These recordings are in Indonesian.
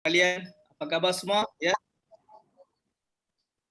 Kalian apa khabar semua ya?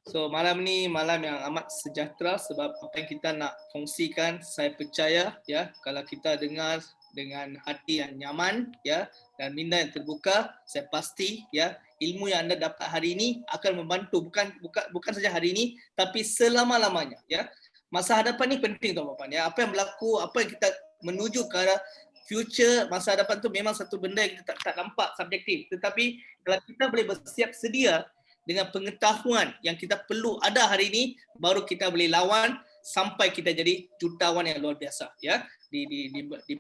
So malam ni malam yang amat sejahtera sebab apa yang kita nak kongsikan, saya percaya ya, kalau kita dengar dengan hati yang nyaman ya dan minda yang terbuka, saya pasti ya ilmu yang anda dapat hari ini akan membantu bukan saja hari ini tapi selama-lamanya ya. Masa hadapan ni penting tuan-tuan ya. Apa yang berlaku, apa yang kita menuju ke arah future masa hadapan tu memang satu benda yang kita tak nampak, subjektif. Tetapi kalau kita boleh bersiap sedia dengan pengetahuan yang kita perlu ada hari ini, baru kita boleh lawan sampai kita jadi jutawan yang luar biasa ya di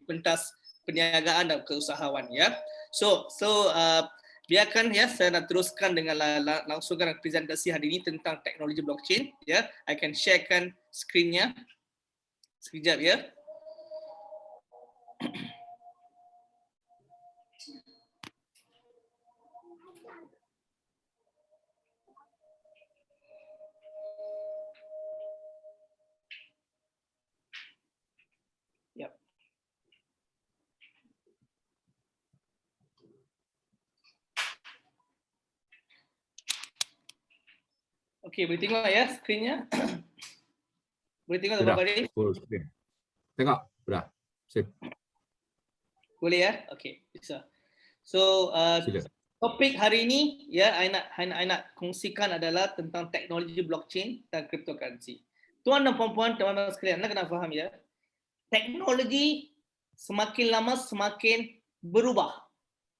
pentas perniagaan dan keusahawan ya. So biarkan ya saya nak teruskan dengan langsungkan presentasi hari ini tentang teknologi blockchain ya. I can sharekan skrinnya sekejap ya. Okey, boleh tengok ya skrinnya? Boleh tengok tak Pak Full screen. Tengok, sudah. Sip. Boleh ya? Okey, bisa. So, topik hari ini ya, I nak kongsikan adalah tentang teknologi blockchain dan cryptocurrency. Tuan dan puan-puan, teman-teman sekalian, anda kena faham ya. Teknologi semakin lama semakin berubah.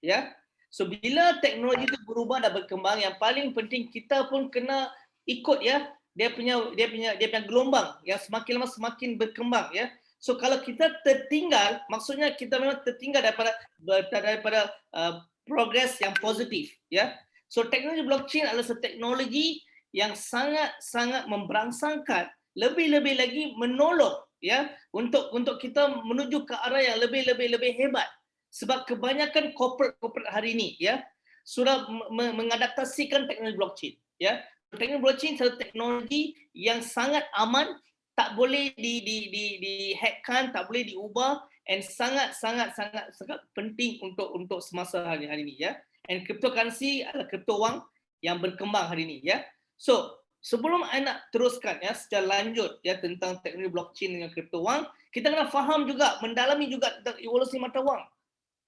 Ya. So bila teknologi itu berubah dan berkembang, yang paling penting kita pun kena ikut ya dia punya gelombang yang semakin lama semakin berkembang ya. So kalau kita tertinggal, maksudnya kita memang tertinggal daripada progres yang positif ya. So teknologi blockchain adalah satu teknologi yang sangat memberangsangkan, lebih lagi menolong ya untuk kita menuju ke arah yang lebih hebat. Sebab kebanyakan corporate hari ini ya sudah mengadaptasikan teknologi blockchain ya. Teknologi blockchain satu teknologi yang sangat aman, tak boleh dihackkan, tak boleh diubah, and sangat penting untuk semasa hari ini ya. And cryptocurrency adalah kripto wang yang berkembang hari ini ya. So sebelum saya nak teruskan ya secara lanjut ya tentang teknologi blockchain dengan kripto wang, kita kena faham juga, mendalami juga tentang evolusi mata wang.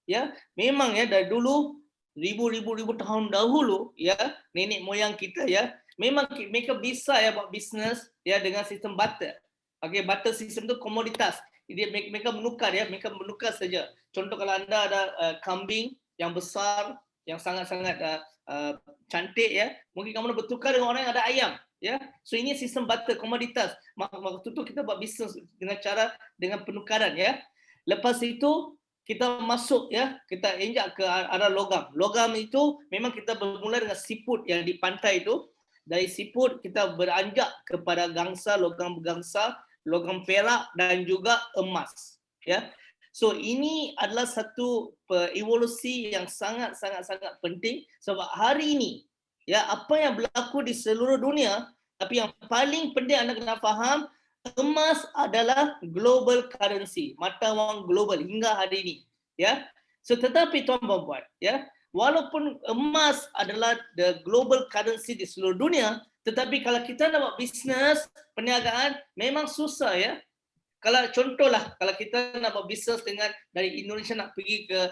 Ya, memang ya dari dulu ribu tahun dahulu ya nenek moyang kita ya memang mereka bisa ya buat bisnes ya dengan sistem barter. Okey, barter sistem tu komoditas. Mereka menukar ya, mereka menukar saja. Contoh kalau anda ada kambing yang besar yang sangat-sangat cantik ya, mungkin kamu bertukar dengan orang yang ada ayam ya. So ini sistem barter komoditas. Waktu tu kita buat bisnes dengan penukaran ya. Lepas itu kita masuk ya, kita injak ke arah logam. Logam itu memang kita bermula dengan siput yang di pantai itu. Dari siput kita beranjak kepada gangsa, logam bergangsa, logam perak dan juga emas. Ya. So ini adalah satu evolusi yang sangat penting sebab hari ini ya apa yang berlaku di seluruh dunia, tapi yang paling penting anda kena faham, emas adalah global currency, mata wang global hingga hari ini ya. So tetapi tuan-tuan puan ya, walaupun emas adalah the global currency di seluruh dunia, tetapi kalau kita nak buat bisnes perniagaan memang susah ya. Kalau contohlah kalau kita nak buat bisnes dengan dari Indonesia nak pergi ke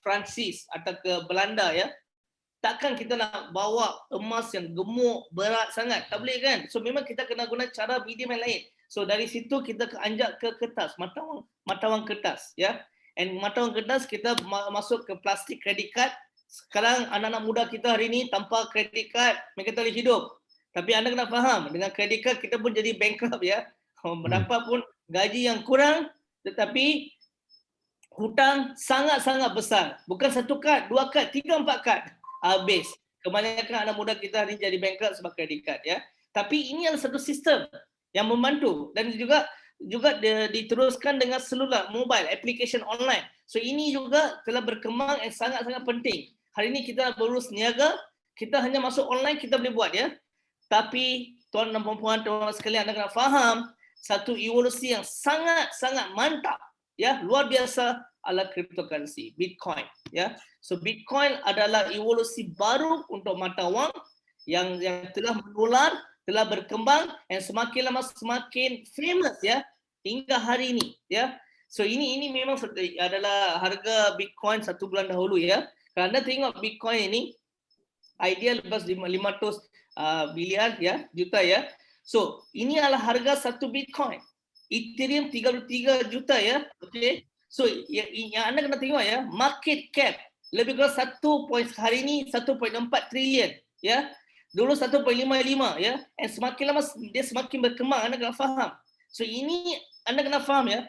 Perancis atau ke Belanda ya, takkan kita nak bawa emas yang gemuk berat sangat, tak boleh kan. So memang kita kena guna cara medium yang lain. So dari situ kita anjak ke kertas, mata wang kertas ya. And mata wang kertas kita masuk ke plastik credit card. Sekarang anak-anak muda kita hari ini tanpa credit card mereka tak boleh hidup. Tapi anda kena faham, dengan credit card kita pun jadi bankrupt ya. Mendapat pun gaji yang kurang tetapi hutang sangat besar. Bukan satu kad, dua kad, 3-4 kad habis. Kebanyakan anak muda kita hari ini jadi bankrupt sebab credit card ya. Tapi ini adalah satu sistem yang membantu dan juga diteruskan dengan selular, mobile, application online. So ini juga telah berkembang yang sangat penting. Hari ini kita berurus niaga, kita hanya masuk online kita boleh buat ya. Tapi tuan dan puan teman sekalian anda kena faham satu evolusi yang sangat mantap ya, luar biasa adalah cryptocurrency, Bitcoin. Ya, so Bitcoin adalah evolusi baru untuk mata wang yang telah menular, telah berkembang, dan semakin lama semakin famous ya hingga hari ini. Ya, so ini memang adalah harga Bitcoin 1 bulan dahulu ya. Karena tengok Bitcoin ini ideal lepas 500 biliar ya, juta ya. So, ini adalah harga satu Bitcoin. Ethereum 33 juta ya. Okey. So, yang anda kena tengok ya, market cap lebih kurang hari ini 1.4 trilion ya. Dulu 1.55 ya. And semakin lama dia semakin berkembang, anda kena faham. So, ini anda kena faham ya.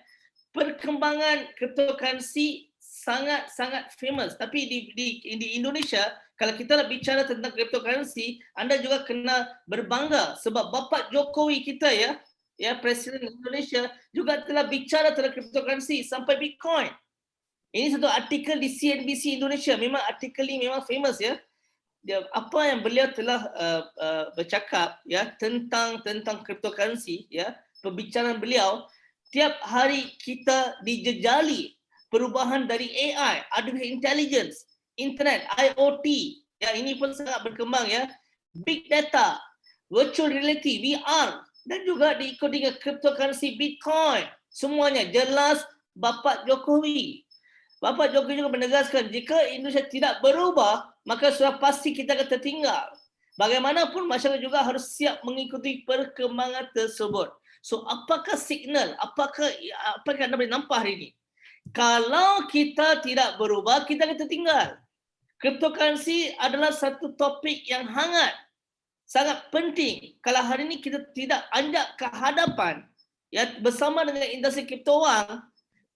Perkembangan cryptocurrency sangat famous, tapi di Indonesia kalau kita nak bicara tentang cryptocurrency, anda juga kena berbangga sebab Bapak Jokowi kita ya Presiden Indonesia juga telah bicara tentang cryptocurrency sampai Bitcoin. Ini satu artikel di CNBC Indonesia, memang artikel ini memang famous ya. Apa yang beliau telah bercakap ya tentang cryptocurrency ya, pembicaraan beliau, tiap hari kita dijejali perubahan dari AI, artificial intelligence, internet, IoT, ya ini pun sangat berkembang ya, big data, virtual reality, VR, dan juga diikut dengan cryptocurrency Bitcoin. Semuanya jelas Bapak Jokowi. Bapak Jokowi juga menegaskan jika Indonesia tidak berubah, maka sudah pasti kita akan tertinggal. Bagaimanapun masyarakat juga harus siap mengikuti perkembangan tersebut. So apakah signal, apakah anda boleh nampak hari ini? Kalau kita tidak berubah, kita akan tertinggal. Cryptocurrency adalah satu topik yang hangat, sangat penting. Kalau hari ini kita tidak anjak ke hadapan, ya bersama dengan industri kripto wang,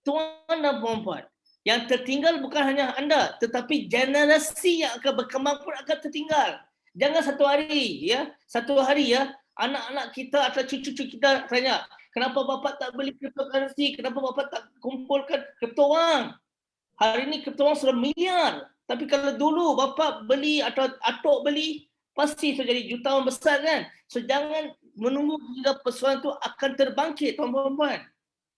tuan dan puan-puan, yang tertinggal bukan hanya anda, tetapi generasi yang akan berkembang pun akan tertinggal. Jangan satu hari ya, anak-anak kita atau cucu-cucu kita tanya, kenapa bapak tak beli cryptocurrency? Kenapa bapak tak kumpulkan kripto wang? Hari ini kripto wang sudah miliar. Tapi kalau dulu bapak beli atau atuk beli, pasti sudah jadi jutawan besar kan? So jangan menunggu hingga persoalan itu akan terbangkit, tuan-tuan.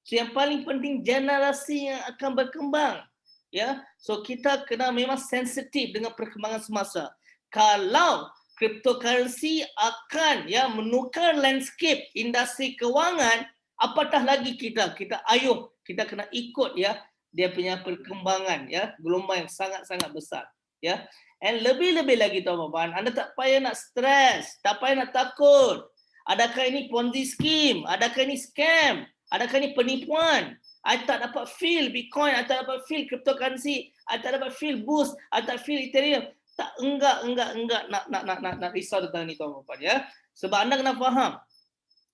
So yang paling penting generasi yang akan berkembang. Ya, so kita kena memang sensitif dengan perkembangan semasa. Kalau cryptocurrency akan menukar landscape industri kewangan, apatah lagi kita kena ikut ya dia punya perkembangan ya, gelombang yang sangat-sangat besar ya. And lebih-lebih lagi tuan-tuan, anda tak payah nak stres, tak payah nak takut. Adakah ini Ponzi scheme? Adakah ini scam? Adakah ini penipuan? I tak dapat feel Bitcoin, I tak dapat feel cryptocurrency, I tak dapat feel Boost, I tak feel Ethereum. Tak enggak nak risau tentang ini tuan-tuan ya. Sebab anda kena faham,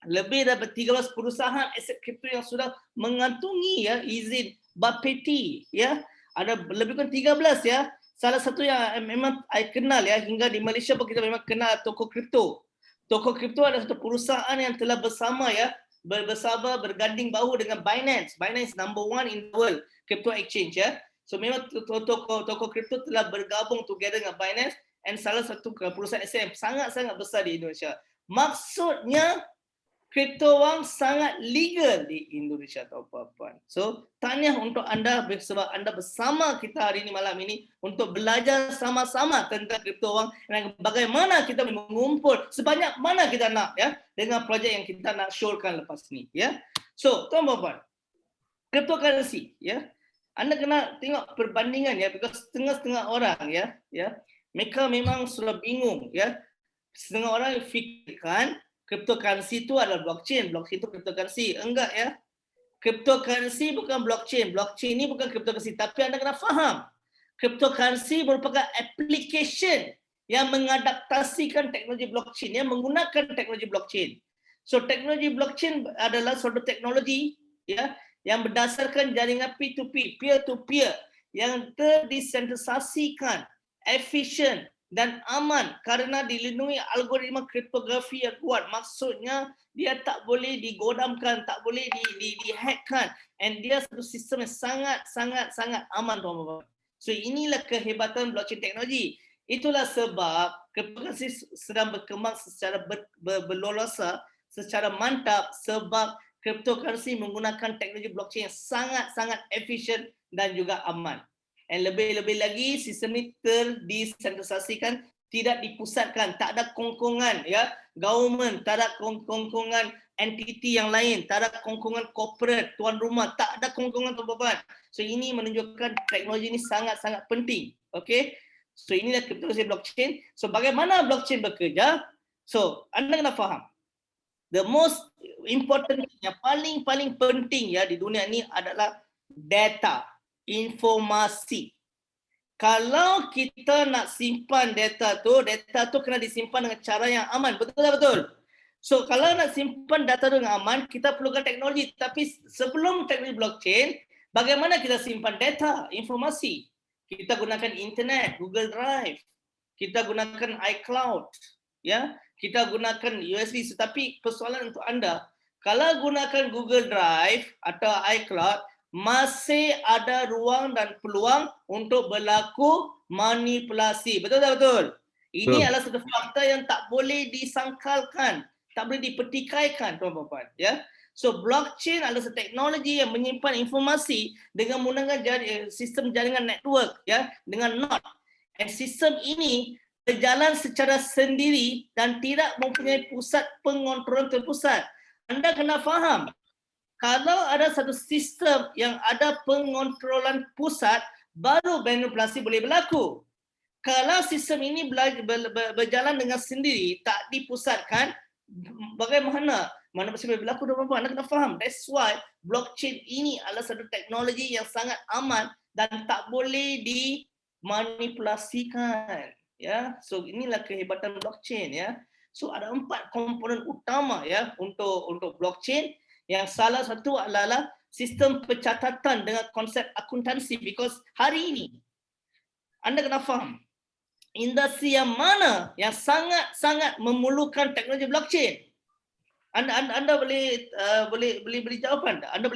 lebih dari 13 perusahaan aset kripto yang sudah mengantungi ya izin Bapeti ya. Ada lebih kurang 13 ya. Salah satu yang memang I kenal ya, hingga di Malaysia pun kita memang kenal Toko Kripto. Toko Kripto adalah satu perusahaan yang telah bersama ya, berganding bahu dengan Binance. Binance number 1 in the world crypto exchange ya. So memang Toko Kripto telah bergabung together dengan Binance, and salah satu perusahaan aset yang sangat-sangat besar di Indonesia. Maksudnya kripto wang sangat legal di Indonesia, tuan-puan. So tahniah untuk anda sebab anda bersama kita hari ini malam ini untuk belajar sama-sama tentang kripto wang dan bagaimana kita mengumpul sebanyak mana kita nak ya dengan projek yang kita nak showkan lepas ni ya. So tuan-puan, cryptocurrency ya, anda kena tengok perbandingan ya, because setengah-setengah orang ya mereka memang sudah bingung ya. Setengah orang fikirkan cryptocurrency itu adalah blockchain itu cryptocurrency. Enggak ya. Cryptocurrency bukan blockchain. Blockchain ini bukan cryptocurrency. Tapi anda kena faham, cryptocurrency merupakan application yang mengadaptasikan teknologi blockchain, yang menggunakan teknologi blockchain. So teknologi blockchain adalah suatu teknologi ya yang berdasarkan jaringan P2P, peer-to-peer, yang terdesentralisasikan, efisien dan aman karena dilindungi algoritma kriptografi yang kuat. Maksudnya dia tak boleh digodamkan, tak boleh dihackkan, and dia satu sistem yang sangat aman, tuan-tuan. So inilah kehebatan blockchain teknologi. Itulah sebab cryptocurrency sedang berkembang secara berlolosa, secara mantap, sebab cryptocurrency menggunakan teknologi blockchain yang sangat efisien dan juga aman. Dan lebih-lebih lagi sistem ini terdesentralisasikan, tidak dipusatkan, tak ada kongkongan ya, government, tak ada kongkongan entiti yang lain, tak ada kongkongan corporate, tuan rumah, tak ada kongkongan tuan-tuan. So ini menunjukkan teknologi ini sangat-sangat penting. Okay, so inilah kriptografi blockchain. So bagaimana blockchain bekerja? So anda kena faham, the most important, yang paling penting ya di dunia ini adalah data, informasi. Kalau kita nak simpan data tu kena disimpan dengan cara yang aman. Betul tak betul? So kalau nak simpan data dengan aman, kita perlukan teknologi. Tapi sebelum teknologi blockchain, bagaimana kita simpan data, informasi? Kita gunakan internet, Google Drive. Kita gunakan iCloud. Ya, kita gunakan USB. Tetapi persoalan untuk anda, kalau gunakan Google Drive atau iCloud, masih ada ruang dan peluang untuk berlaku manipulasi. Betul tak betul? Ini adalah satu fakta yang tak boleh disangkalkan, tak boleh dipertikaikan, tuan-tuan. Ya. So blockchain adalah satu teknologi yang menyimpan informasi dengan menggunakan sistem jaringan network, ya, dengan node. Dan sistem ini berjalan secara sendiri dan tidak mempunyai pusat pengontrolan terpusat. Anda kena faham, kalau ada satu sistem yang ada pengontrolan pusat, baru manipulasi boleh berlaku. Kalau sistem ini berjalan dengan sendiri, tak dipusatkan, bagaimana manipulasi boleh berlaku? Anda kena faham. That's why blockchain ini adalah satu teknologi yang sangat aman dan tak boleh dimanipulasikan. Ya, so inilah kehebatan blockchain. Ya, so ada 4 komponen utama ya untuk blockchain. Yang salah satu adalah sistem pencatatan dengan konsep akuntansi. Because hari ini, anda kena faham, industri yang mana yang sangat-sangat memerlukan teknologi blockchain? Anda boleh beri jawapan tak? Anda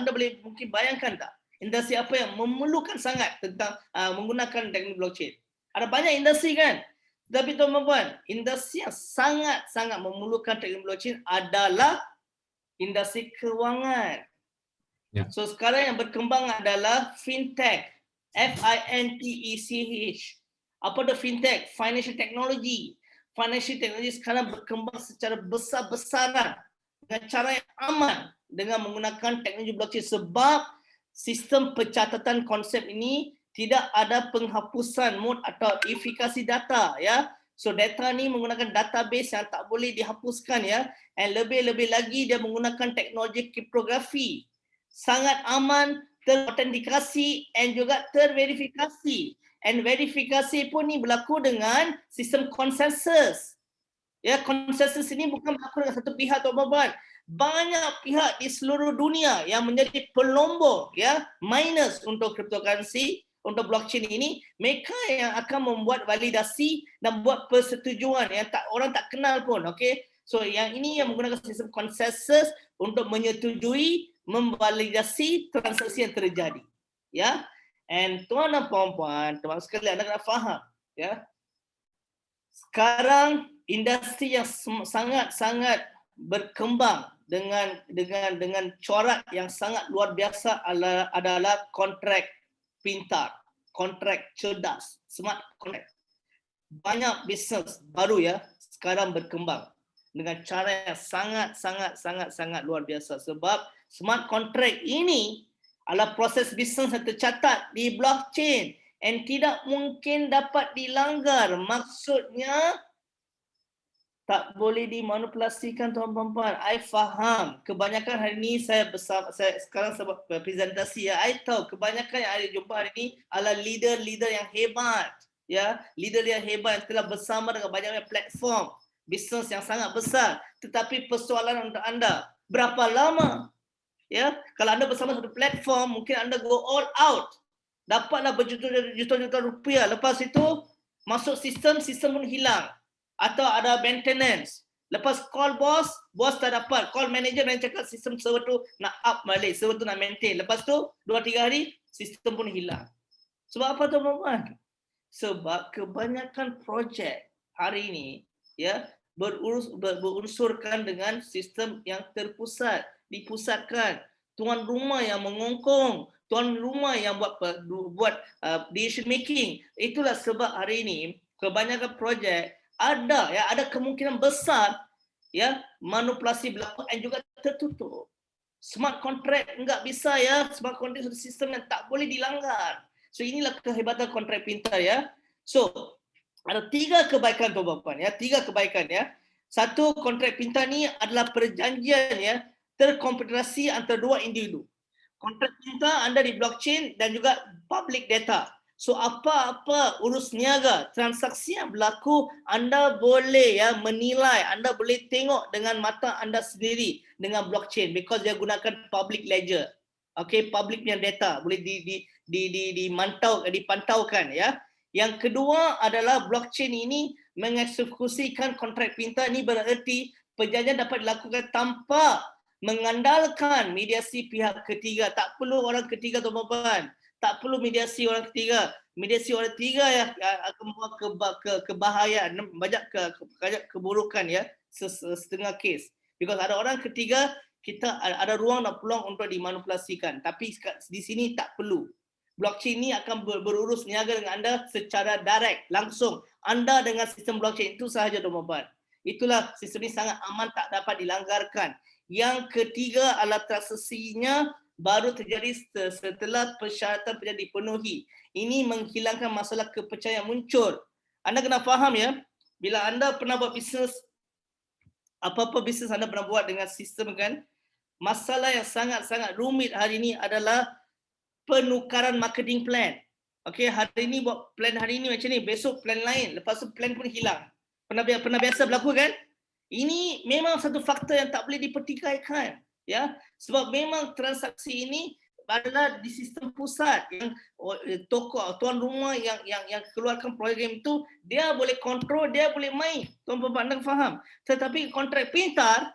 boleh mungkin bayangkan tak? Industri apa yang memerlukan sangat tentang menggunakan teknologi blockchain? Ada banyak industri kan? Tapi tuan-tuan, industri yang sangat-sangat memerlukan teknologi blockchain adalah industri kewangan. Ya. So sekarang yang berkembang adalah fintech, FINTECH. Apa itu fintech? Financial technology. Financial technology sekarang berkembang secara besar-besaran dengan cara yang aman dengan menggunakan teknologi blockchain, sebab sistem pencatatan konsep ini tidak ada penghapusan mood atau efikasi data, ya. So data ni menggunakan database yang tak boleh dihapuskan, ya. And lebih-lebih lagi dia menggunakan teknologi kriptografi. Sangat aman, terautentikasi and juga terverifikasi. And verifikasi pun ni berlaku dengan sistem konsensus. Ya, konsensus ini bukan berlaku dengan satu pihak, tuan-tuan. Banyak pihak di seluruh dunia yang menjadi pelombong, ya, miners untuk cryptocurrency, untuk blockchain ini, mereka yang akan membuat validasi dan buat persetujuan yang orang tak kenal pun, okey. So yang ini yang menggunakan sistem konsensus untuk menyetujui, memvalidasi transaksi yang terjadi, ya. And tuan dan puan-puan, teman sekalian, anda kena faham, ya. Sekarang industri yang sangat-sangat berkembang dengan corak yang sangat luar biasa adalah kontrak pintar, kontrak cerdas, smart contract. Banyak bisnes baru, ya, sekarang berkembang dengan cara yang sangat luar biasa, sebab smart contract ini adalah proses bisnes yang tercatat di blockchain and tidak mungkin dapat dilanggar. Maksudnya tak boleh dimanipulasikan, tuan-tuan. I faham. Kebanyakan hari ini saya sekarang sebab presentasi, ya, I tahu kebanyakan yang ada jumpa hari ini adalah leader-leader yang hebat, ya, leader yang hebat yang telah bersama dengan banyak platform bisnes yang sangat besar. Tetapi persoalan untuk anda, berapa lama? Ya, kalau anda bersama satu platform, mungkin anda go all out, dapatlah berjuta-juta rupiah. Lepas itu masuk sistem pun hilang, atau ada maintenance. Lepas call bos tak dapat. Call manager dan cakap sistem server tu nak up balik, server tu nak maintain. Lepas tu 2-3 hari sistem pun hilang. Sebab apa, tuan-tuan? Sebab kebanyakan projek hari ini, ya, berunsurkan dengan sistem yang terpusat, dipusatkan. Tuan rumah yang mengongkong, tuan rumah yang buat decision making. Itulah sebab hari ini kebanyakan projek ada kemungkinan besar ya manipulasi berlaku dan juga tertutup. Smart contract enggak bisa ya, smart contract adalah sistem yang tak boleh dilanggar. So inilah kehebatan kontrak pintar ya. So ada 3 kebaikan tuan-tuan ya, 3 kebaikan ya. Satu, kontrak pintar ni adalah perjanjian ya terkomputerasi antara 2 individu. Kontrak pintar anda di blockchain dan juga public data. So apa-apa urus niaga, transaksi yang berlaku, anda boleh ya menilai, anda boleh tengok dengan mata anda sendiri dengan blockchain because dia gunakan public ledger. Okay, public punya data boleh dipantaukan ya. Yang kedua adalah blockchain ini mengeksekusikan kontrak pintar. Ini bererti perjanjian dapat dilakukan tanpa mengandalkan mediasi pihak ketiga. Tak perlu orang ketiga tuan-tuan. Tak perlu mediasi orang ketiga. Mediasi orang ketiga ya akan membawa kebahayaan, banyak keburukan ya setengah kes. Because ada orang ketiga, kita ada ruang dan peluang untuk dimanipulasikan. Tapi di sini tak perlu. Blockchain ini akan berurus niaga dengan anda secara direct, langsung. Anda dengan sistem blockchain itu sahaja tuan-tuan. Itulah sistem ini sangat aman, tak dapat dilanggarkan. Yang ketiga adalah transaksinya baru terjadi setelah persyaratan perjanjian dipenuhi. Ini menghilangkan masalah kepercayaan muncul. Anda kena faham ya, bila anda pernah buat bisnes, apa-apa bisnes anda pernah buat dengan sistem kan, masalah yang sangat-sangat rumit hari ini adalah penukaran marketing plan. Okay, hari ini buat plan hari ini macam ni, besok plan lain, lepas tu plan pun hilang. Pernah biasa berlaku kan? Ini memang satu faktor yang tak boleh dipertikaikan, ya. Sebab memang transaksi ini adalah di sistem pusat yang tokoh tuan rumah yang keluarkan program itu, dia boleh kontrol, dia boleh main. Tuan-tuan anda faham? Tetapi kontrak pintar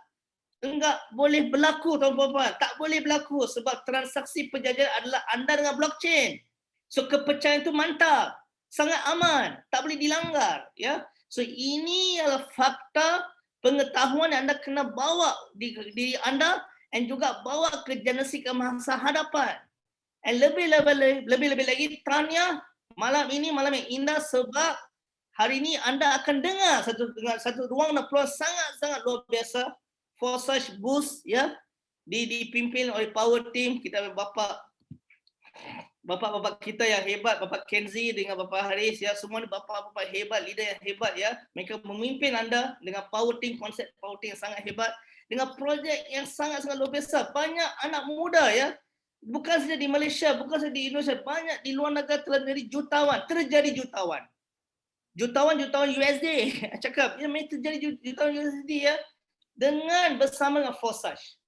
enggak boleh berlaku tuan-tuan, tak boleh berlaku sebab transaksi perjanjian adalah anda dengan blockchain. So kepercayaan itu mantap, sangat aman, tak boleh dilanggar, ya. So ini adalah fakta pengetahuan yang anda kena bawa di diri anda dan juga bawa ke generasi ke masa hadapan. And lebih lagi Tanya, malam ini malam yang indah sebab hari ini anda akan dengar satu ruang dan peluang sangat-sangat luar biasa. Forsage Boost ya, dipimpin oleh power team kita bapak-bapak kita yang hebat, Bapak Kenzi dengan Bapak Haris ya, semua ni bapak-bapak hebat, leader yang hebat ya. Mereka memimpin anda dengan power team, konsep power team yang sangat hebat, dengan projek yang sangat-sangat luar biasa. Banyak anak muda ya, bukan saja di Malaysia, bukan saja di Indonesia, banyak di luar negara terjadi jutawan USD. Cakap ya, terjadi jutawan USD ya, dengan bersama dengan Forsage.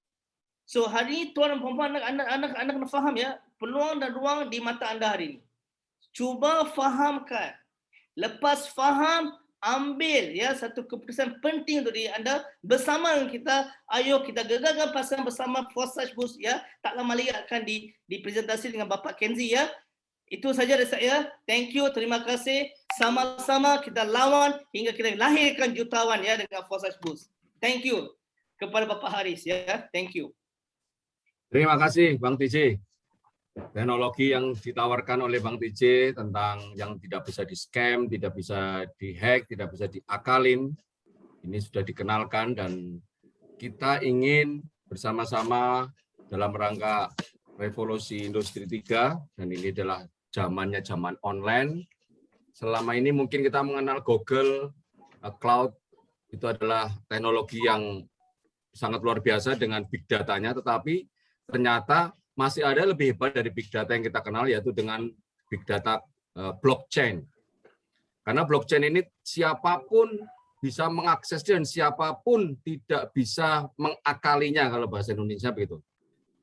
So hari ini tuan dan puan anda kena faham ya, peluang dan ruang di mata anda hari ini. Cuba fahamkan. Lepas faham, ambil ya satu keputusan penting untuk diri anda bersama dengan kita. Ayo kita gegarkan pasangan bersama Forsage Boost ya. Tak lama lagi akan dipresentasi dengan Bapak Kenzi ya. Itu saja dari saya. Thank you, terima kasih. Sama-sama kita lawan hingga kita lahirkan jutawan ya dengan Forsage Boost. Thank you kepada Bapak Haris ya. Thank you. Terima kasih Bang TJ. Teknologi yang ditawarkan oleh Bang TJ tentang yang tidak bisa di-scam, tidak bisa di-hack, tidak bisa diakalin, ini sudah dikenalkan dan kita ingin bersama-sama dalam rangka revolusi industri 3, dan ini adalah zamannya zaman online. Selama ini mungkin kita mengenal Google, Cloud, itu adalah teknologi yang sangat luar biasa dengan big data-nya, tetapi ternyata masih ada lebih hebat dari big data yang kita kenal, yaitu dengan big data blockchain. Karena blockchain ini siapapun bisa mengakses dan siapapun tidak bisa mengakalinya, kalau bahasa Indonesia begitu.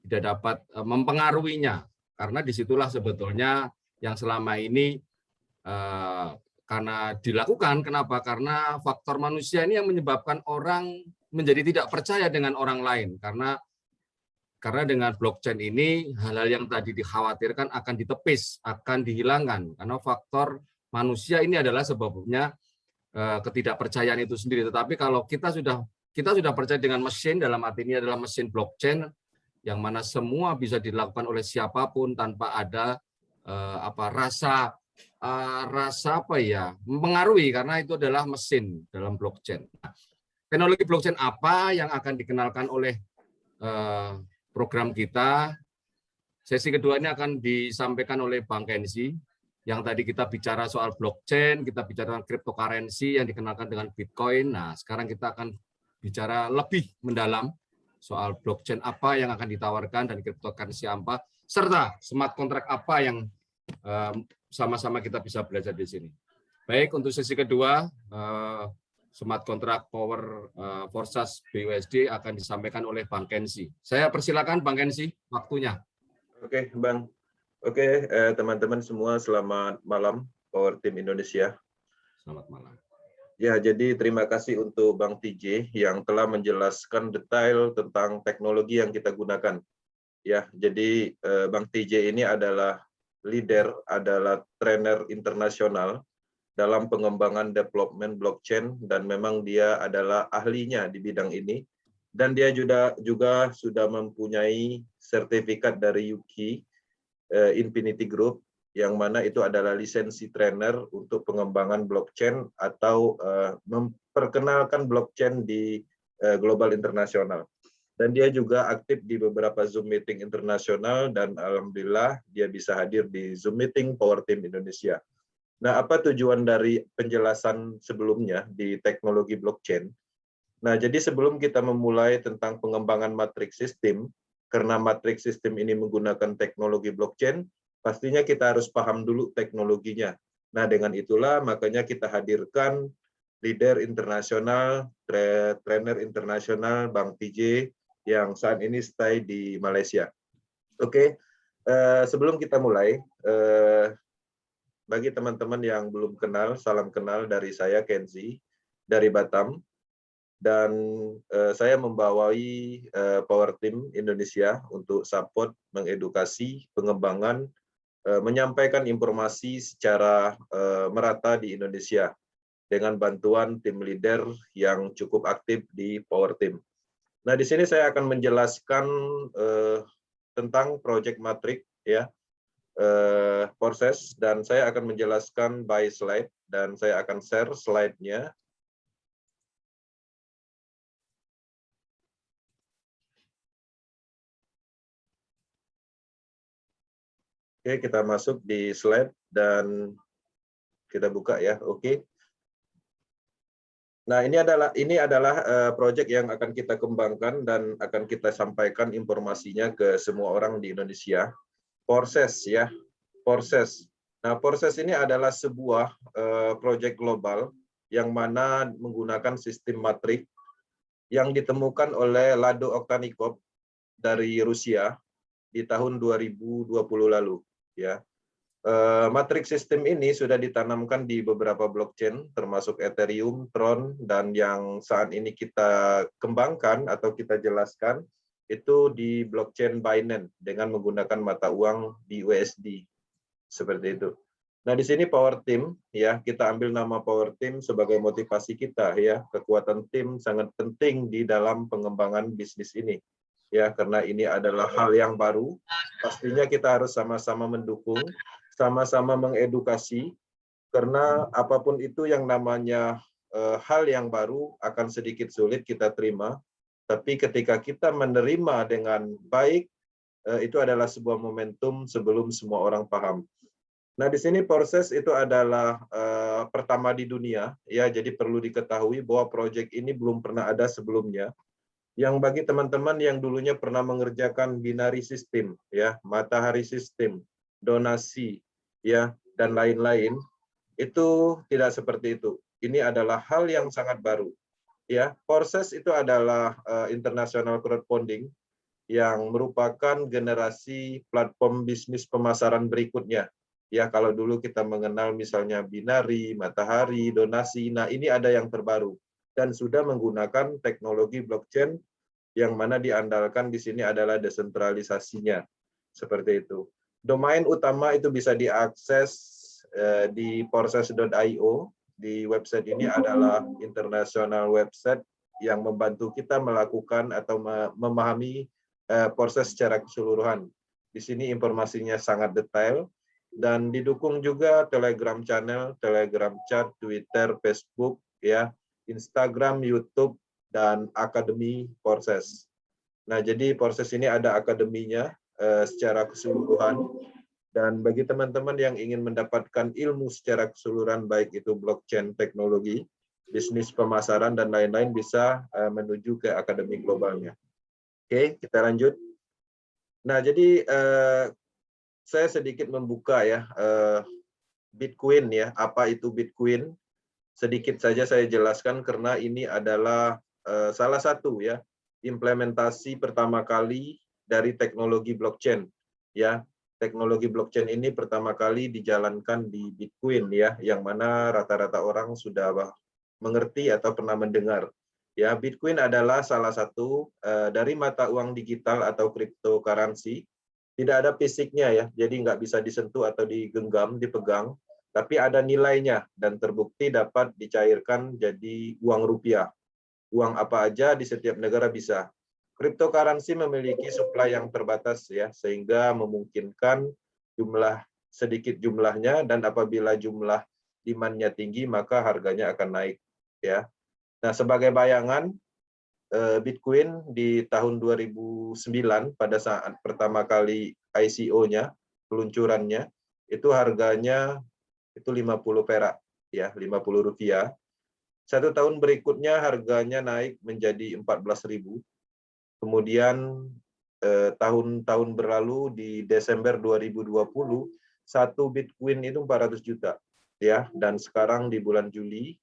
Tidak dapat mempengaruhinya. Karena disitulah sebetulnya yang selama ini karena dilakukan. Kenapa? Karena faktor manusia ini yang menyebabkan orang menjadi tidak percaya dengan orang lain. Karena dengan blockchain ini hal-hal yang tadi dikhawatirkan akan ditepis, akan dihilangkan. Karena faktor manusia ini adalah sebabnya ketidakpercayaan itu sendiri. Tetapi kalau kita sudah percaya dengan mesin, dalam arti ini adalah mesin blockchain, yang mana semua bisa dilakukan oleh siapapun tanpa ada rasa mempengaruhi, karena itu adalah mesin dalam blockchain. Nah, teknologi blockchain apa yang akan dikenalkan oleh program kita? Sesi kedua ini akan disampaikan oleh Bang Kenzi, yang tadi kita bicara soal blockchain, kita bicara tentang cryptocurrency yang dikenalkan dengan Bitcoin. Nah, sekarang kita akan bicara lebih mendalam soal blockchain apa yang akan ditawarkan dan cryptocurrency apa, serta smart contract apa yang sama-sama kita bisa belajar di sini. Baik, untuk sesi kedua, smart contract power Forsas BUSD akan disampaikan oleh Bang Kenzi. Saya persilakan Bang Kenzi, waktunya. Oke, Bang. Oke, teman-teman semua, selamat malam, Power Team Indonesia. Selamat malam. Ya, jadi terima kasih untuk Bang TJ yang telah menjelaskan detail tentang teknologi yang kita gunakan. Ya, jadi Bang TJ ini adalah leader, adalah trainer internasional dalam pengembangan development blockchain, dan memang dia adalah ahlinya di bidang ini. Dan dia juga sudah mempunyai sertifikat dari Yuki Infinity Group, yang mana itu adalah lisensi trainer untuk pengembangan blockchain atau memperkenalkan blockchain di global internasional. Dan dia juga aktif di beberapa Zoom meeting internasional, dan alhamdulillah dia bisa hadir di Zoom meeting Power Team Indonesia. Nah, apa tujuan dari penjelasan sebelumnya di teknologi blockchain? Nah, jadi sebelum kita memulai tentang pengembangan matrix system, karena matrix system ini menggunakan teknologi blockchain, pastinya kita harus paham dulu teknologinya. Nah, dengan itulah makanya kita hadirkan leader internasional, trainer internasional, Bang TJ, yang saat ini stay di Malaysia. Oke, sebelum kita mulai, bagi teman-teman yang belum kenal, salam kenal dari saya, Kenzi, dari Batam. Dan saya membawai Power Team Indonesia untuk support, mengedukasi, pengembangan, menyampaikan informasi secara merata di Indonesia dengan bantuan tim leader yang cukup aktif di Power Team. Nah, di sini saya akan menjelaskan tentang Project Matrix, ya, proses, dan saya akan menjelaskan by slide, dan saya akan share slide-nya. Oke, kita masuk di slide dan kita buka ya. Oke. Nah, ini adalah proyek yang akan kita kembangkan dan akan kita sampaikan informasinya ke semua orang di Indonesia. Proses ya, proses. Nah, proses ini adalah sebuah proyek global yang mana menggunakan sistem matrix yang ditemukan oleh Lado Oktanikov dari Rusia di tahun 2020 lalu. Ya, matrix system ini sudah ditanamkan di beberapa blockchain, termasuk Ethereum, Tron, dan yang saat ini kita kembangkan atau kita jelaskan itu di blockchain Binance dengan menggunakan mata uang di USD, seperti itu. Nah, di sini Power Team, ya, kita ambil nama Power Team sebagai motivasi kita, ya, kekuatan tim sangat penting di dalam pengembangan bisnis ini. Ya, karena ini adalah hal yang baru, pastinya kita harus sama-sama mendukung, sama-sama mengedukasi, karena apapun itu yang namanya hal yang baru akan sedikit sulit kita terima, tapi ketika kita menerima dengan baik, itu adalah sebuah momentum sebelum semua orang paham. Nah, di sini proses itu adalah pertama di dunia, ya, jadi perlu diketahui bahwa proyek ini belum pernah ada sebelumnya. Yang bagi teman-teman yang dulunya pernah mengerjakan binary system, ya, matahari system, donasi, ya, dan lain-lain, itu tidak seperti itu. Ini adalah hal yang sangat baru. Ya, proses itu adalah international crowdfunding yang merupakan generasi platform bisnis pemasaran berikutnya. Ya, kalau dulu kita mengenal misalnya binary, matahari, donasi, nah ini ada yang terbaru dan sudah menggunakan teknologi blockchain yang mana diandalkan di sini adalah desentralisasinya. Seperti itu. Domain utama itu bisa diakses di proses.io. Di website ini adalah international website yang membantu kita melakukan atau memahami proses secara keseluruhan. Di sini informasinya sangat detail dan didukung juga Telegram channel, Telegram chat, Twitter, Facebook, ya, Instagram, YouTube, dan Akademi Proses. Nah, jadi proses ini ada akademinya secara keseluruhan. Dan bagi teman-teman yang ingin mendapatkan ilmu secara keseluruhan, baik itu blockchain teknologi, bisnis pemasaran, dan lain-lain, bisa menuju ke akademi globalnya. Oke, kita lanjut. Nah, jadi saya sedikit membuka ya Bitcoin ya. Apa itu Bitcoin? Sedikit saja saya jelaskan karena ini adalah salah satu ya implementasi pertama kali dari teknologi blockchain ya. Teknologi blockchain ini pertama kali dijalankan di Bitcoin ya, yang mana rata-rata orang sudah mengerti atau pernah mendengar. Ya, Bitcoin adalah salah satu dari mata uang digital atau cryptocurrency. Tidak ada fisiknya ya, jadi nggak bisa disentuh atau digenggam, dipegang, tapi ada nilainya dan terbukti dapat dicairkan jadi uang rupiah. Uang apa aja di setiap negara bisa. Cryptocurrency memiliki supply yang terbatas ya, sehingga memungkinkan sedikit jumlahnya, dan apabila jumlah demand-nya tinggi maka harganya akan naik ya. Nah, sebagai bayangan, Bitcoin di tahun 2009 pada saat pertama kali ICO-nya, peluncurannya, itu harganya itu 50 perak ya, 50 rupiah. 1 tahun berikutnya harganya naik menjadi 14.000. Kemudian tahun-tahun berlalu di Desember 2020 satu Bitcoin itu 400 juta ya, dan sekarang di bulan Juli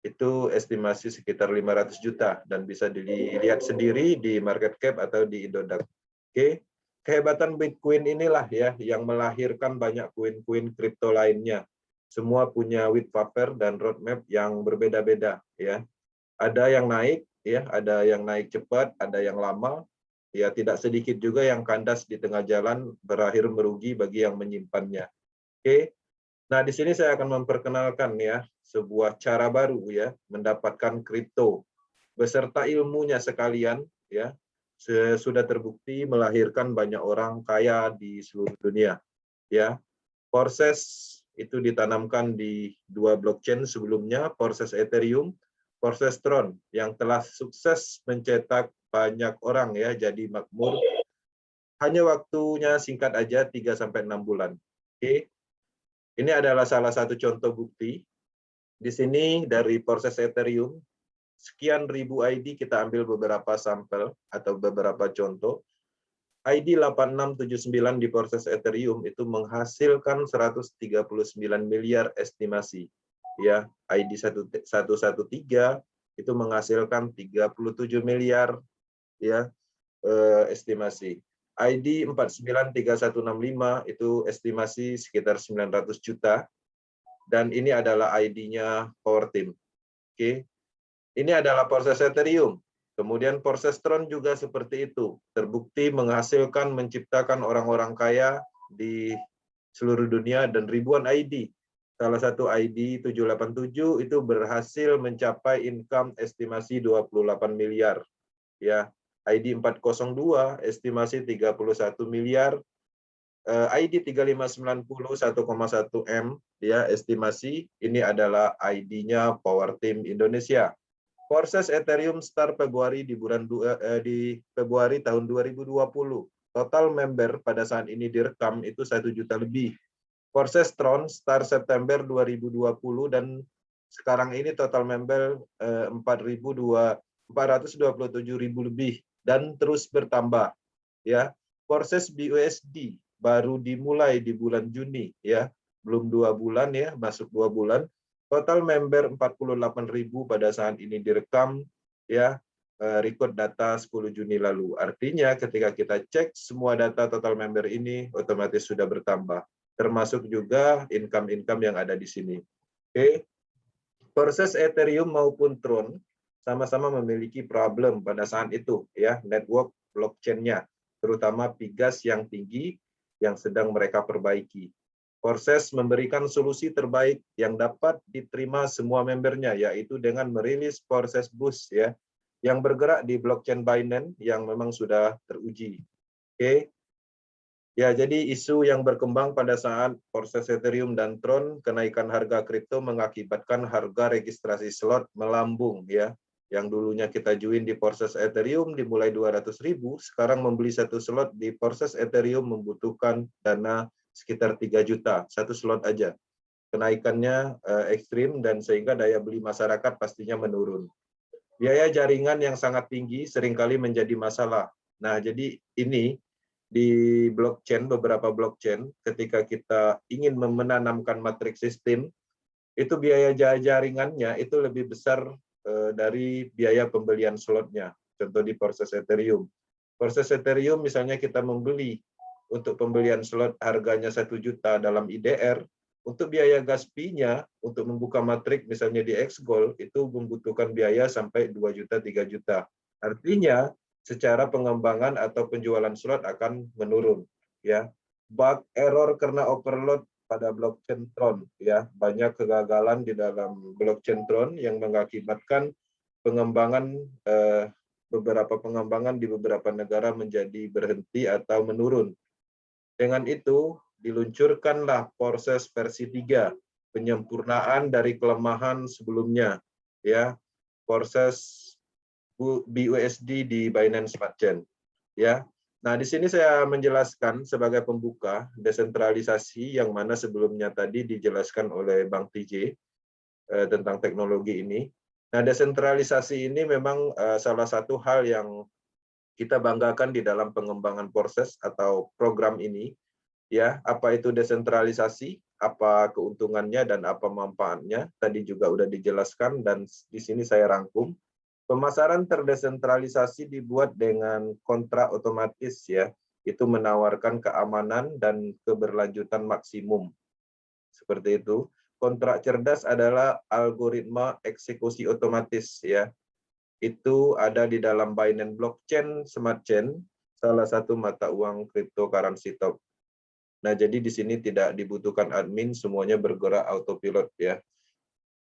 itu estimasi sekitar 500 juta dan bisa dilihat sendiri di market cap atau di Indodax. Oke, kehebatan Bitcoin inilah ya yang melahirkan banyak koin-koin kripto lainnya. Semua punya white paper dan roadmap yang berbeda-beda ya. Ada yang naik ya, ada yang naik cepat, ada yang lama. Ya, tidak sedikit juga yang kandas di tengah jalan, berakhir merugi bagi yang menyimpannya. Oke. Nah, di sini saya akan memperkenalkan ya sebuah cara baru ya mendapatkan kripto beserta ilmunya sekalian ya. Sudah terbukti melahirkan banyak orang kaya di seluruh dunia ya. Proses itu ditanamkan di 2 blockchain sebelumnya, proses Ethereum, proses Tron yang telah sukses mencetak banyak orang ya jadi makmur. Hanya waktunya singkat aja 3-6 bulan. Oke. Ini adalah salah satu contoh bukti. Di sini dari proses Ethereum, sekian ribu ID kita ambil beberapa sampel atau beberapa contoh. ID 8679 di proses Ethereum itu menghasilkan 139 miliar estimasi. Ya, ID 113 itu menghasilkan 37 miliar ya estimasi. ID 493165 itu estimasi sekitar 900 juta. Dan ini adalah ID-nya Power Team. Oke. Ini adalah proses Ethereum. Kemudian proses Tron juga seperti itu. Terbukti menghasilkan, menciptakan orang-orang kaya di seluruh dunia dan ribuan ID. Salah satu ID 787 itu berhasil mencapai income estimasi 28 miliar. Ya, ID 402 estimasi 31 miliar. ID 3590 1,1 M ya estimasi. Ini adalah ID-nya Power Team Indonesia. Proses Ethereum start Februari di Februari tahun 2020. Total member pada saat ini direkam itu 1 juta lebih. Proses Tron start September 2020 dan sekarang ini total member 427.000 lebih dan terus bertambah ya. Proses BUSD baru dimulai di bulan Juni ya, belum 2 bulan ya, masuk 2 bulan. Total member 48.000 pada saat ini direkam ya, record data 10 Juni lalu. Artinya ketika kita cek semua data total member ini otomatis sudah bertambah, termasuk juga income-income yang ada di sini. Oke. Proses Ethereum maupun Tron sama-sama memiliki problem pada saat itu ya, network blockchain-nya, terutama gas yang tinggi yang sedang mereka perbaiki. Proses memberikan solusi terbaik yang dapat diterima semua membernya, yaitu dengan merilis proses boost ya, yang bergerak di blockchain Binance yang memang sudah teruji. Oke. Ya, jadi isu yang berkembang pada saat proses Ethereum dan Tron, kenaikan harga kripto mengakibatkan harga registrasi slot melambung ya. Yang dulunya kita join di proses Ethereum dimulai 200.000, sekarang membeli satu slot di proses Ethereum membutuhkan dana sekitar 3 juta, satu slot aja. Kenaikannya ekstrim dan sehingga daya beli masyarakat pastinya menurun. Biaya jaringan yang sangat tinggi seringkali menjadi masalah. Nah, jadi ini di blockchain, beberapa blockchain, ketika kita ingin menanamkan matriks sistem, itu biaya jaringannya itu lebih besar dari biaya pembelian slotnya. Contoh di proses Ethereum. Proses Ethereum misalnya kita membeli untuk pembelian slot harganya 1 juta dalam IDR, untuk biaya gas fee-nya untuk membuka matrik misalnya di Xgold itu membutuhkan biaya sampai 2 juta, 3 juta. Artinya secara pengembangan atau penjualan slot akan menurun ya. Bug error karena overload pada blockchain Tron ya, banyak kegagalan di dalam blockchain Tron yang mengakibatkan pengembangan beberapa pengembangan di beberapa negara menjadi berhenti atau menurun. Dengan itu diluncurkanlah proses versi 3, penyempurnaan dari kelemahan sebelumnya ya, proses BUSD di Binance Smart Chain ya. Nah, di sini saya menjelaskan sebagai pembuka desentralisasi yang mana sebelumnya tadi dijelaskan oleh Bang TJ tentang teknologi ini. Nah, desentralisasi ini memang salah satu hal yang kita banggakan di dalam pengembangan proses atau program ini ya. Apa itu desentralisasi, apa keuntungannya dan apa manfaatnya tadi juga udah dijelaskan dan di sini saya rangkum. Pemasaran terdesentralisasi dibuat dengan kontrak otomatis ya, itu menawarkan keamanan dan keberlanjutan maksimum. Seperti itu. Kontrak cerdas adalah algoritma eksekusi otomatis ya. Itu ada di dalam Binance Blockchain Smart Chain, salah satu mata uang cryptocurrency top. Nah, jadi di sini tidak dibutuhkan admin, semuanya bergerak autopilot ya.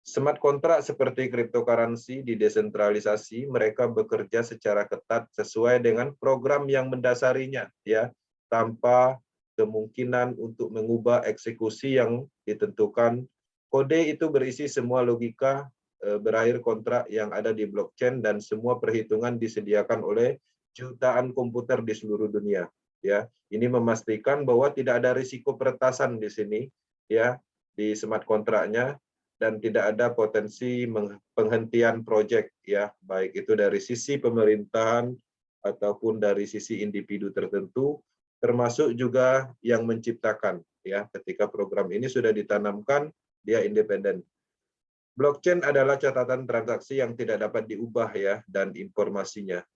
Smart kontrak seperti cryptocurrency didesentralisasi, mereka bekerja secara ketat sesuai dengan program yang mendasarinya ya, tanpa kemungkinan untuk mengubah eksekusi yang ditentukan. Kode itu berisi semua logika berakhir kontrak yang ada di blockchain dan semua perhitungan disediakan oleh jutaan komputer di seluruh dunia ya. Ini memastikan bahwa tidak ada risiko peretasan di sini ya di smart kontraknya dan tidak ada potensi penghentian proyek ya, baik itu dari sisi pemerintahan ataupun dari sisi individu tertentu, termasuk juga yang menciptakan ya. Ketika program ini sudah ditanamkan, dia independen. Blockchain adalah catatan transaksi yang tidak dapat diubah ya, dan informasinya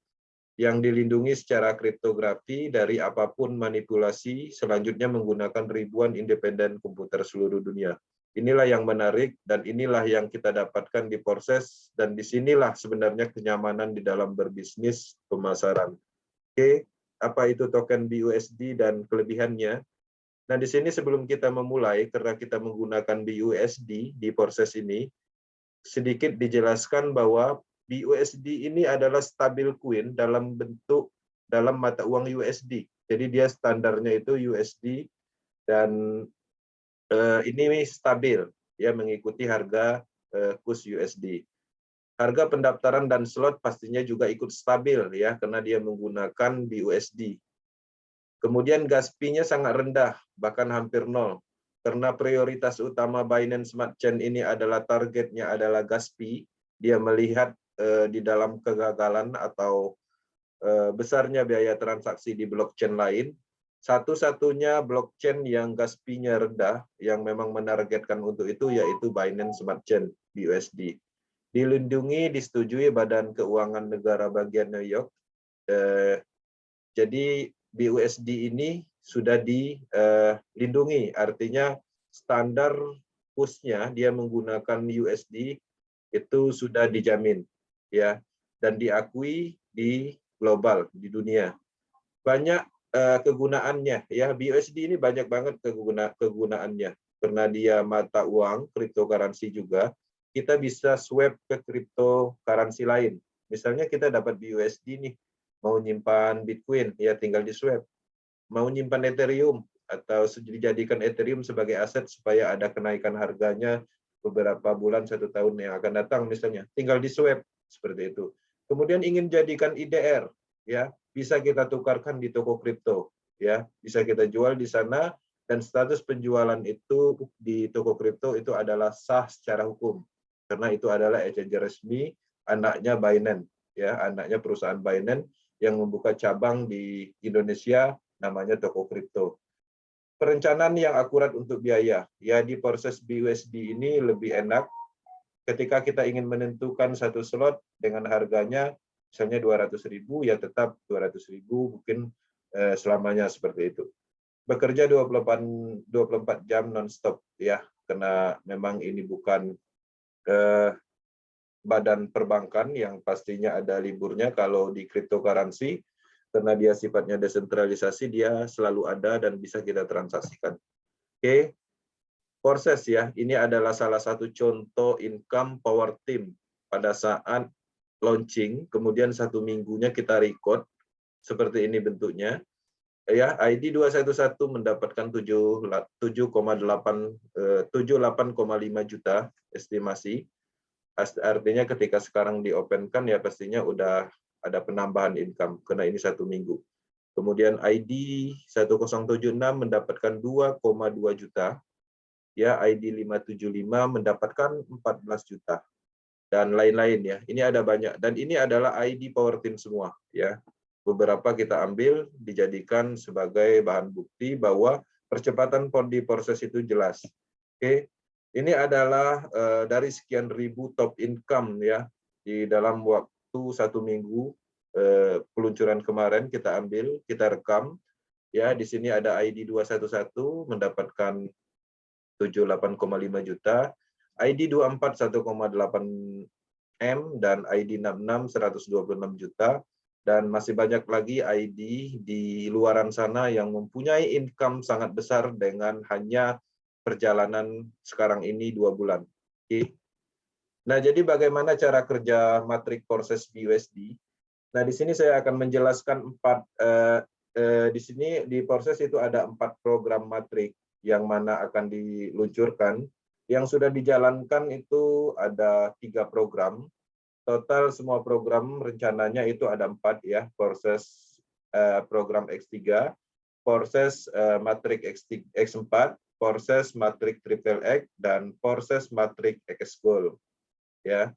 yang dilindungi secara kriptografi dari apapun manipulasi, selanjutnya menggunakan ribuan independen komputer seluruh dunia. Inilah yang menarik dan inilah yang kita dapatkan di proses, dan disinilah sebenarnya kenyamanan di dalam berbisnis pemasaran. Oke, apa itu token BUSD dan kelebihannya? Nah, di sini sebelum kita memulai, karena kita menggunakan BUSD di proses ini, sedikit dijelaskan bahwa BUSD ini adalah stabil coin dalam bentuk dalam mata uang USD. Jadi dia standarnya itu USD dan ini stabil ya, mengikuti harga kurs USD. Harga pendaftaran dan slot pastinya juga ikut stabil ya, karena dia menggunakan BUSD. Kemudian gas fee-nya sangat rendah, bahkan hampir nol. Karena prioritas utama Binance Smart Chain ini adalah targetnya adalah gas fee, dia melihat di dalam kegagalan atau besarnya biaya transaksi di blockchain lain, satu-satunya blockchain yang gas fee-nya rendah yang memang menargetkan untuk itu yaitu Binance Smart Chain BUSD. Dilindungi, disetujui Badan Keuangan Negara bagian New York. Jadi BUSD ini sudah dilindungi, artinya standar push-nya dia menggunakan USD itu sudah dijamin ya, dan diakui di global, di dunia. Banyak kegunaannya ya, BUSD ini banyak banget kegunaannya karena dia mata uang cryptocurrency juga. Kita bisa swap ke cryptocurrency lain Misalnya kita dapat BUSD nih, mau nyimpan Bitcoin, ya tinggal di swap. Mau nyimpan Ethereum, atau dijadikan Ethereum sebagai aset supaya ada kenaikan harganya beberapa bulan, 1 tahun yang akan datang misalnya, tinggal di swap, seperti itu. Kemudian ingin jadikan IDR, ya bisa kita tukarkan di toko kripto, ya bisa kita jual di sana, dan status penjualan itu di toko kripto itu adalah sah secara hukum, karena itu adalah exchange resmi anaknya Binance, ya anaknya perusahaan Binance yang membuka cabang di Indonesia namanya toko kripto. Perencanaan yang akurat untuk biaya, ya di proses BUSD ini lebih enak ketika kita ingin menentukan satu slot dengan harganya misalnya 200.000, ya tetap 200.000 mungkin selamanya seperti itu. Bekerja 24 jam non-stop, ya, karena memang ini bukan badan perbankan yang pastinya ada liburnya. Kalau di cryptocurrency, karena dia sifatnya desentralisasi, dia selalu ada dan bisa kita transaksikan. Oke, proses ya, ini adalah salah satu contoh income power team pada saat launching, kemudian 1 minggunya kita record, seperti ini bentuknya. Ya, ID 211 mendapatkan 78,5 juta estimasi. Artinya ketika sekarang di-open-kan ya pastinya udah ada penambahan income karena ini 1 minggu. Kemudian ID 1076 mendapatkan 2,2 juta. Ya, ID 575 mendapatkan 14 juta. Dan lain-lain ya. Ini ada banyak, dan ini adalah ID power team semua ya. Beberapa kita ambil dijadikan sebagai bahan bukti bahwa percepatan di proses itu jelas. Oke, ini adalah dari sekian ribu top income ya di dalam waktu 1 minggu peluncuran kemarin kita ambil, kita rekam ya. Di sini ada ID 211 mendapatkan 78,5 juta, ID 24 1,8 M, dan ID 66 126 juta. Dan masih banyak lagi ID di luaran sana yang mempunyai income sangat besar dengan hanya perjalanan sekarang ini 2 bulan. Oke. Nah, jadi bagaimana cara kerja matrik proses BUSD? Nah, di sini saya akan menjelaskan 4, di sini di proses itu ada 4 program matrik yang mana akan diluncurkan. Yang sudah dijalankan itu ada 3 program. Total semua program rencananya itu ada 4 ya, proses program X3, proses matrik X4, proses matrik triple X, dan proses matrik X Gold. Ya.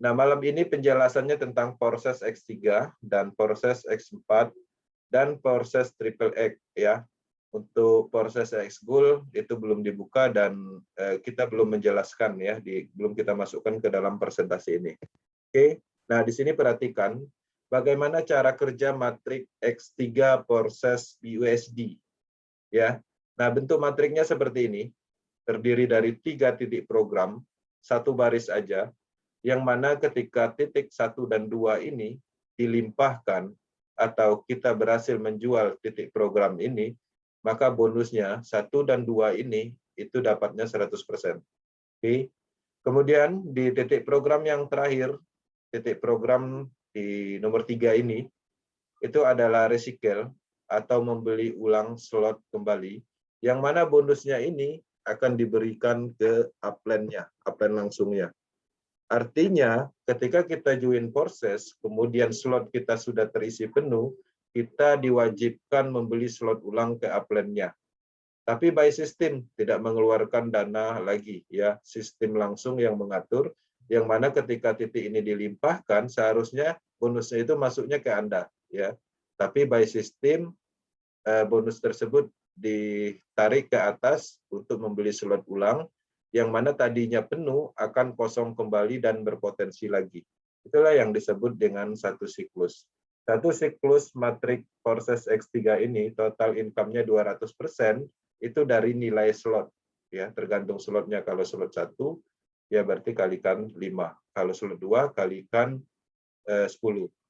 Nah, malam ini penjelasannya tentang proses X3 dan proses X4 dan proses triple X ya. Untuk proses X Gold itu belum dibuka dan kita belum menjelaskan ya, belum kita masukkan ke dalam presentasi ini. Oke, nah di sini perhatikan bagaimana cara kerja matrik X3 proses BUSD. Ya, nah bentuk matriknya seperti ini, terdiri dari 3 titik program, 1 baris aja, yang mana ketika titik 1 dan 2 ini dilimpahkan atau kita berhasil menjual titik program ini, maka bonusnya 1 dan 2 ini itu dapatnya 100%. Oke. Kemudian di titik program yang terakhir, titik program di nomor 3 ini, itu adalah recycle atau membeli ulang slot kembali, yang mana bonusnya ini akan diberikan ke upline-nya, upline langsungnya. Artinya, ketika kita join proses, kemudian slot kita sudah terisi penuh, kita diwajibkan membeli slot ulang ke upline-nya. Tapi by system, tidak mengeluarkan dana lagi, ya, sistem langsung yang mengatur, yang mana ketika titik ini dilimpahkan, seharusnya bonusnya itu masuknya ke Anda, ya. Tapi by system, bonus tersebut ditarik ke atas untuk membeli slot ulang, yang mana tadinya penuh akan kosong kembali dan berpotensi lagi. Itulah yang disebut dengan satu siklus. Satu siklus matrik proses X3 ini, total income-nya 200%, itu dari nilai slot. Ya, tergantung slotnya. Kalau slot 1, ya berarti kalikan 5. Kalau slot 2, kalikan 10.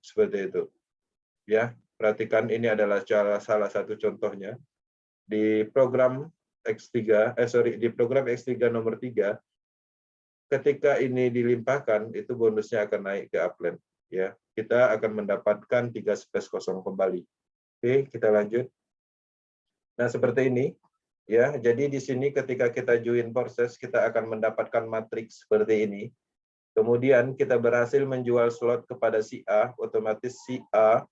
Seperti itu. Ya, perhatikan ini adalah salah satu contohnya. Di program X3, di program X3 nomor 3, ketika ini dilimpahkan, itu bonusnya akan naik ke upline. ya, kita akan mendapatkan 3 space kosong kembali. Oke, kita lanjut. Nah, seperti ini. Ya, jadi di sini ketika kita join proses, kita akan mendapatkan matriks seperti ini. Kemudian kita berhasil menjual slot kepada si A, otomatis si A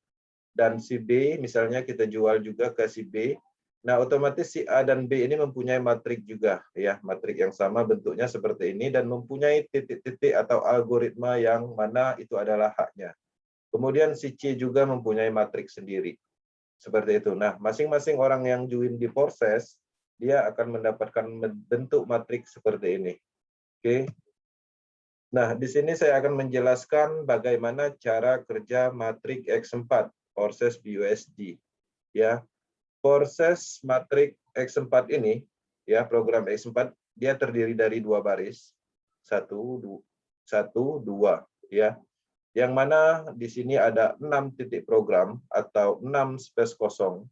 dan si B, misalnya kita jual juga ke si B. Nah, otomatis si A dan B ini mempunyai matrik juga, ya, matrik yang sama bentuknya seperti ini dan mempunyai titik-titik atau algoritma yang mana itu adalah haknya. Kemudian si C juga mempunyai matrik sendiri. Seperti itu. Nah, masing-masing orang yang join di proses, dia akan mendapatkan bentuk matriks seperti ini. Oke. Nah, di sini saya akan menjelaskan bagaimana cara kerja matrik X4 proses BUSD. Ya, proses matrik X4 ini, ya, program X4 dia terdiri dari 2 baris, 1, 2, ya. Yang mana di sini ada 6 titik program atau 6 space kosong.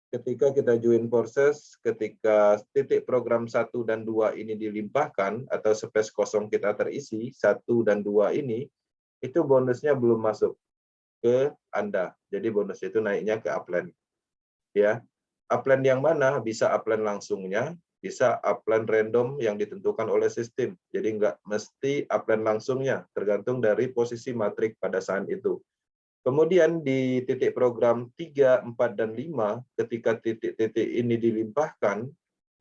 Ketika kita join proses, ketika titik program 1 dan 2 ini dilimpahkan atau space kosong kita terisi, 1 dan 2 ini, itu bonusnya belum masuk ke Anda. Jadi bonus itu naiknya ke upline. Ya, upline yang mana? Bisa upline langsungnya, bisa upline random yang ditentukan oleh sistem. Jadi nggak mesti upline langsungnya, tergantung dari posisi matrik pada saat itu. Kemudian di titik program 3, 4, dan 5, ketika titik-titik ini dilimpahkan,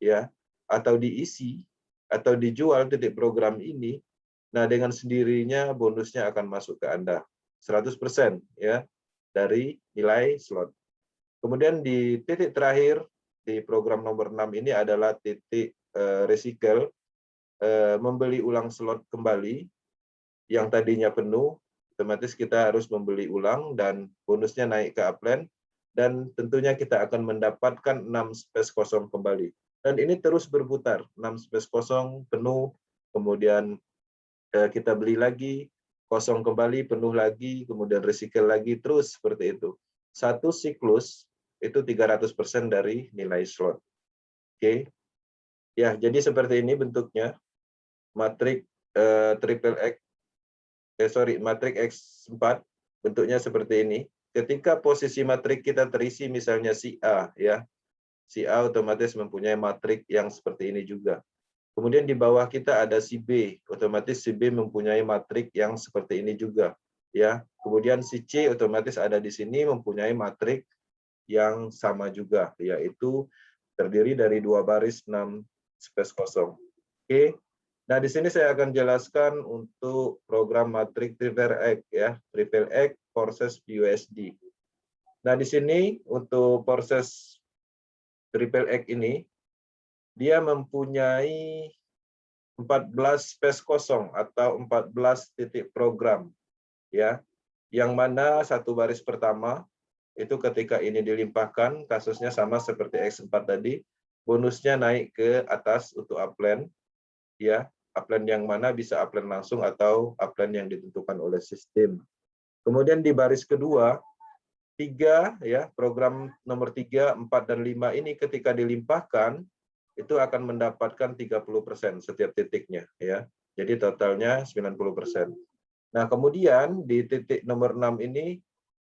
ya, atau diisi, atau dijual titik program ini, nah dengan sendirinya bonusnya akan masuk ke Anda. 100% ya, dari nilai slot. Kemudian di titik terakhir, di program nomor 6 ini adalah titik recycle, membeli ulang slot kembali, yang tadinya penuh, otomatis kita harus membeli ulang dan bonusnya naik ke upline dan tentunya kita akan mendapatkan 6 space kosong kembali. Dan ini terus berputar, 6 space kosong penuh, kemudian kita beli lagi, kosong kembali, penuh lagi, kemudian recycle lagi, terus seperti itu. Satu siklus itu 300% dari nilai slot. Oke. Ya, jadi seperti ini bentuknya. Matrik triple X matrik X4 bentuknya seperti ini. Ketika posisi matrik kita terisi misalnya si A, ya, si A otomatis mempunyai matrik yang seperti ini juga. Kemudian di bawah kita ada si B, otomatis si B mempunyai matrik yang seperti ini juga, ya. Kemudian si C otomatis ada di sini mempunyai matrik yang sama juga, yaitu terdiri dari 2 baris 6 space kosong. Oke. Nah, di sini saya akan jelaskan untuk program matrik Triple X, ya, Triple X proses BUSD. Nah, di sini untuk proses Triple X ini, dia mempunyai 14 space kosong atau 14 titik program, ya, yang mana satu baris pertama itu ketika ini dilimpahkan, kasusnya sama seperti X4 tadi, bonusnya naik ke atas untuk upline, ya. Upline yang mana bisa upline langsung atau upline yang ditentukan oleh sistem. Kemudian di baris kedua, 3, ya, program nomor 3, 4, dan 5 ini ketika dilimpahkan, itu akan mendapatkan 30% setiap titiknya, ya. Jadi totalnya 90%. Nah, kemudian di titik nomor 6 ini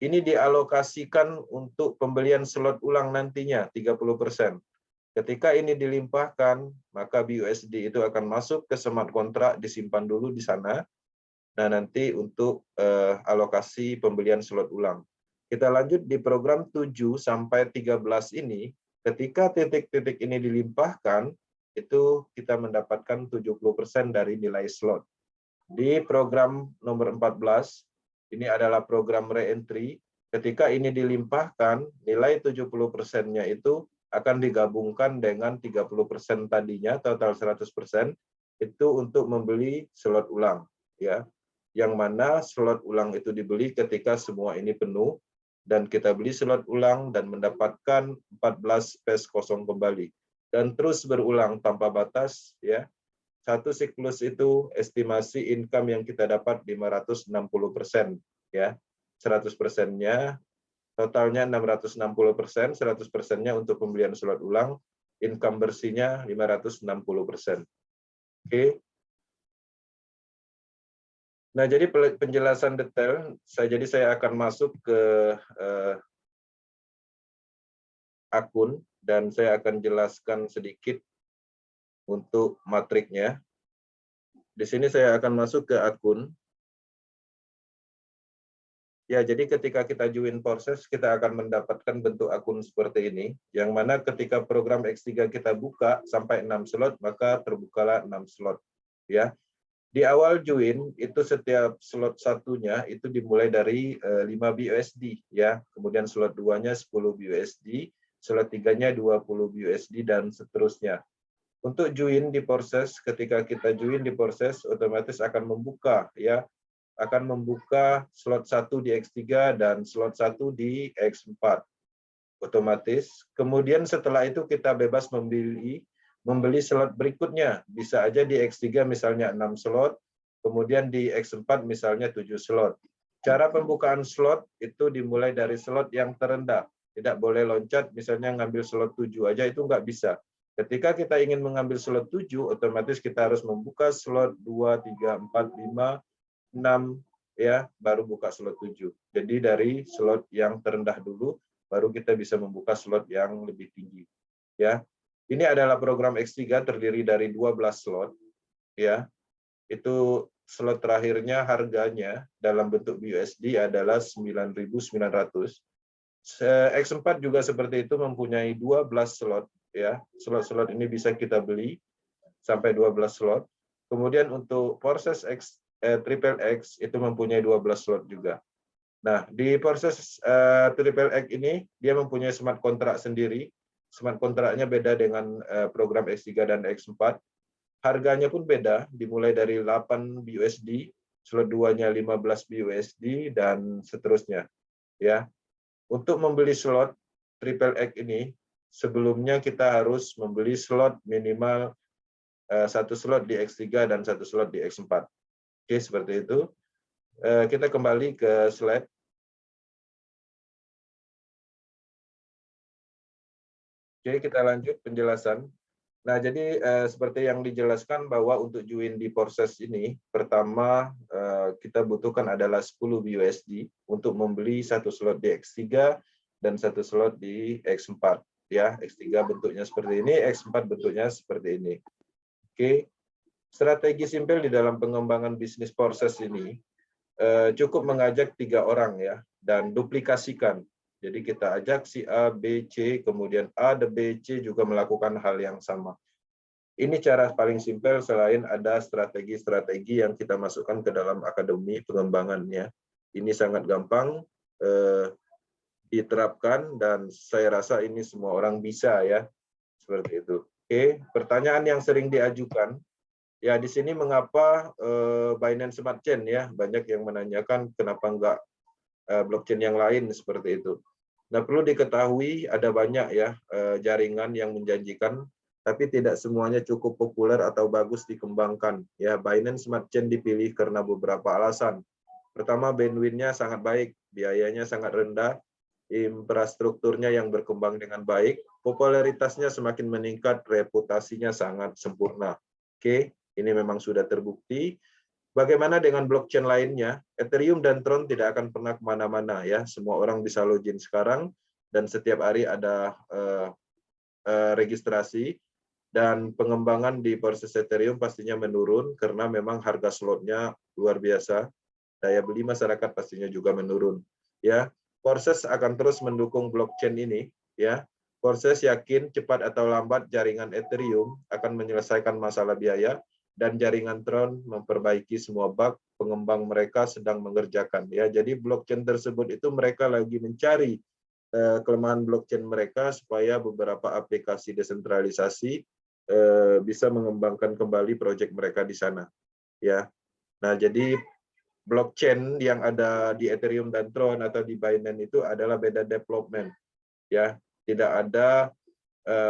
dialokasikan untuk pembelian slot ulang nantinya 30%. Ketika ini dilimpahkan, maka BUSD itu akan masuk ke smart kontrak, disimpan dulu di sana. Nah, nanti untuk alokasi pembelian slot ulang. Kita lanjut di program 7 sampai 13 ini, ketika titik-titik ini dilimpahkan, itu kita mendapatkan 70% dari nilai slot. Di program nomor 14, ini adalah program re-entry. Ketika ini dilimpahkan, nilai 70%-nya itu akan digabungkan dengan 30% tadinya, total 100%, itu untuk membeli slot ulang, ya. Yang mana slot ulang itu dibeli ketika semua ini penuh, dan kita beli slot ulang dan mendapatkan 14 space kosong kembali. Dan terus berulang tanpa batas, ya. Satu siklus itu estimasi income yang kita dapat 560%, ya. 100%-nya totalnya 660%, 100%-nya untuk pembelian slot ulang, income bersihnya 560%. Oke. Nah, jadi penjelasan detail, jadi saya akan masuk ke akun dan saya akan jelaskan sedikit untuk matriknya. Di sini saya akan masuk ke akun. Ya, jadi ketika kita join proses, kita akan mendapatkan bentuk akun seperti ini, yang mana ketika program X3 kita buka sampai 6 slot, maka terbukalah 6 slot. Ya, di awal join itu setiap slot satunya itu dimulai dari 5 BUSD, ya. Kemudian slot 2-nya 10 BUSD, slot 3-nya 20 BUSD dan seterusnya. Untuk join di proses, ketika kita join di proses, otomatis akan membuka, ya. Akan membuka slot 1 di X3 dan slot 1 di X4 otomatis. Kemudian setelah itu kita bebas membeli slot berikutnya. Bisa aja di X3 misalnya 6 slot, kemudian di X4 misalnya 7 slot. Cara pembukaan slot itu dimulai dari slot yang terendah. Tidak boleh loncat, misalnya ngambil slot 7 aja itu nggak bisa. Ketika kita ingin mengambil slot 7, otomatis kita harus membuka slot 2, 3, 4, 5, 6, ya, baru buka slot 7. Jadi dari slot yang terendah dulu, baru kita bisa membuka slot yang lebih tinggi. Ya, ini adalah program X3 terdiri dari 12 slot. Ya, itu slot terakhirnya harganya dalam bentuk BUSD adalah 9.900. X4 juga seperti itu, mempunyai 12 slot. Ya, slot-slot ini bisa kita beli sampai 12 slot. Kemudian untuk proses Triple X itu mempunyai 12 slot juga. Nah, di proses Triple X ini dia mempunyai smart kontrak sendiri. Smart kontraknya beda dengan program X3 dan X4. Harganya pun beda, dimulai dari 8 BUSD, slot 2-nya 15 BUSD dan seterusnya. Ya. Untuk membeli slot Triple X ini, sebelumnya kita harus membeli slot minimal 1 slot di X3 dan 1 slot di X4. Oke, seperti itu. Kita kembali ke slide. Oke, kita lanjut penjelasan. Nah, jadi seperti yang dijelaskan bahwa untuk join di proses ini, pertama kita butuhkan adalah 10 BUSD untuk membeli 1 slot di X3 dan 1 slot di X4. Ya, X3 bentuknya seperti ini, X4 bentuknya seperti ini. Oke. Strategi simpel di dalam pengembangan bisnis proses ini cukup mengajak 3 orang, ya, dan duplikasikan. Jadi kita ajak si A, B, C, kemudian A dan B, C juga melakukan hal yang sama. Ini cara paling simpel selain ada strategi-strategi yang kita masukkan ke dalam akademi pengembangannya. Ini sangat gampang diterapkan dan saya rasa ini semua orang bisa, ya. Seperti itu. Oke, pertanyaan yang sering diajukan, ya, di sini mengapa Binance Smart Chain, ya? Banyak yang menanyakan kenapa enggak blockchain yang lain seperti itu. Nah, perlu diketahui ada banyak, ya, jaringan yang menjanjikan, tapi tidak semuanya cukup populer atau bagus dikembangkan. Ya, Binance Smart Chain dipilih karena beberapa alasan. Pertama, bandwidth-nya sangat baik, biayanya sangat rendah, infrastrukturnya yang berkembang dengan baik, popularitasnya semakin meningkat, reputasinya sangat sempurna. Oke. Ini memang sudah terbukti. Bagaimana dengan blockchain lainnya? Ethereum dan Tron tidak akan pernah kemana-mana, ya. Semua orang bisa login sekarang dan setiap hari ada registrasi dan pengembangan di proses Ethereum pastinya menurun karena memang harga slotnya luar biasa. Daya beli masyarakat pastinya juga menurun. Ya, proses akan terus mendukung blockchain ini. Ya, proses yakin cepat atau lambat jaringan Ethereum akan menyelesaikan masalah biaya. Dan jaringan Tron memperbaiki semua bug pengembang mereka sedang mengerjakan. Ya, jadi blockchain tersebut itu mereka lagi mencari kelemahan blockchain mereka supaya beberapa aplikasi desentralisasi bisa mengembangkan kembali proyek mereka di sana. Ya, nah jadi blockchain yang ada di Ethereum dan Tron atau di Binance itu adalah beda development. Ya, tidak ada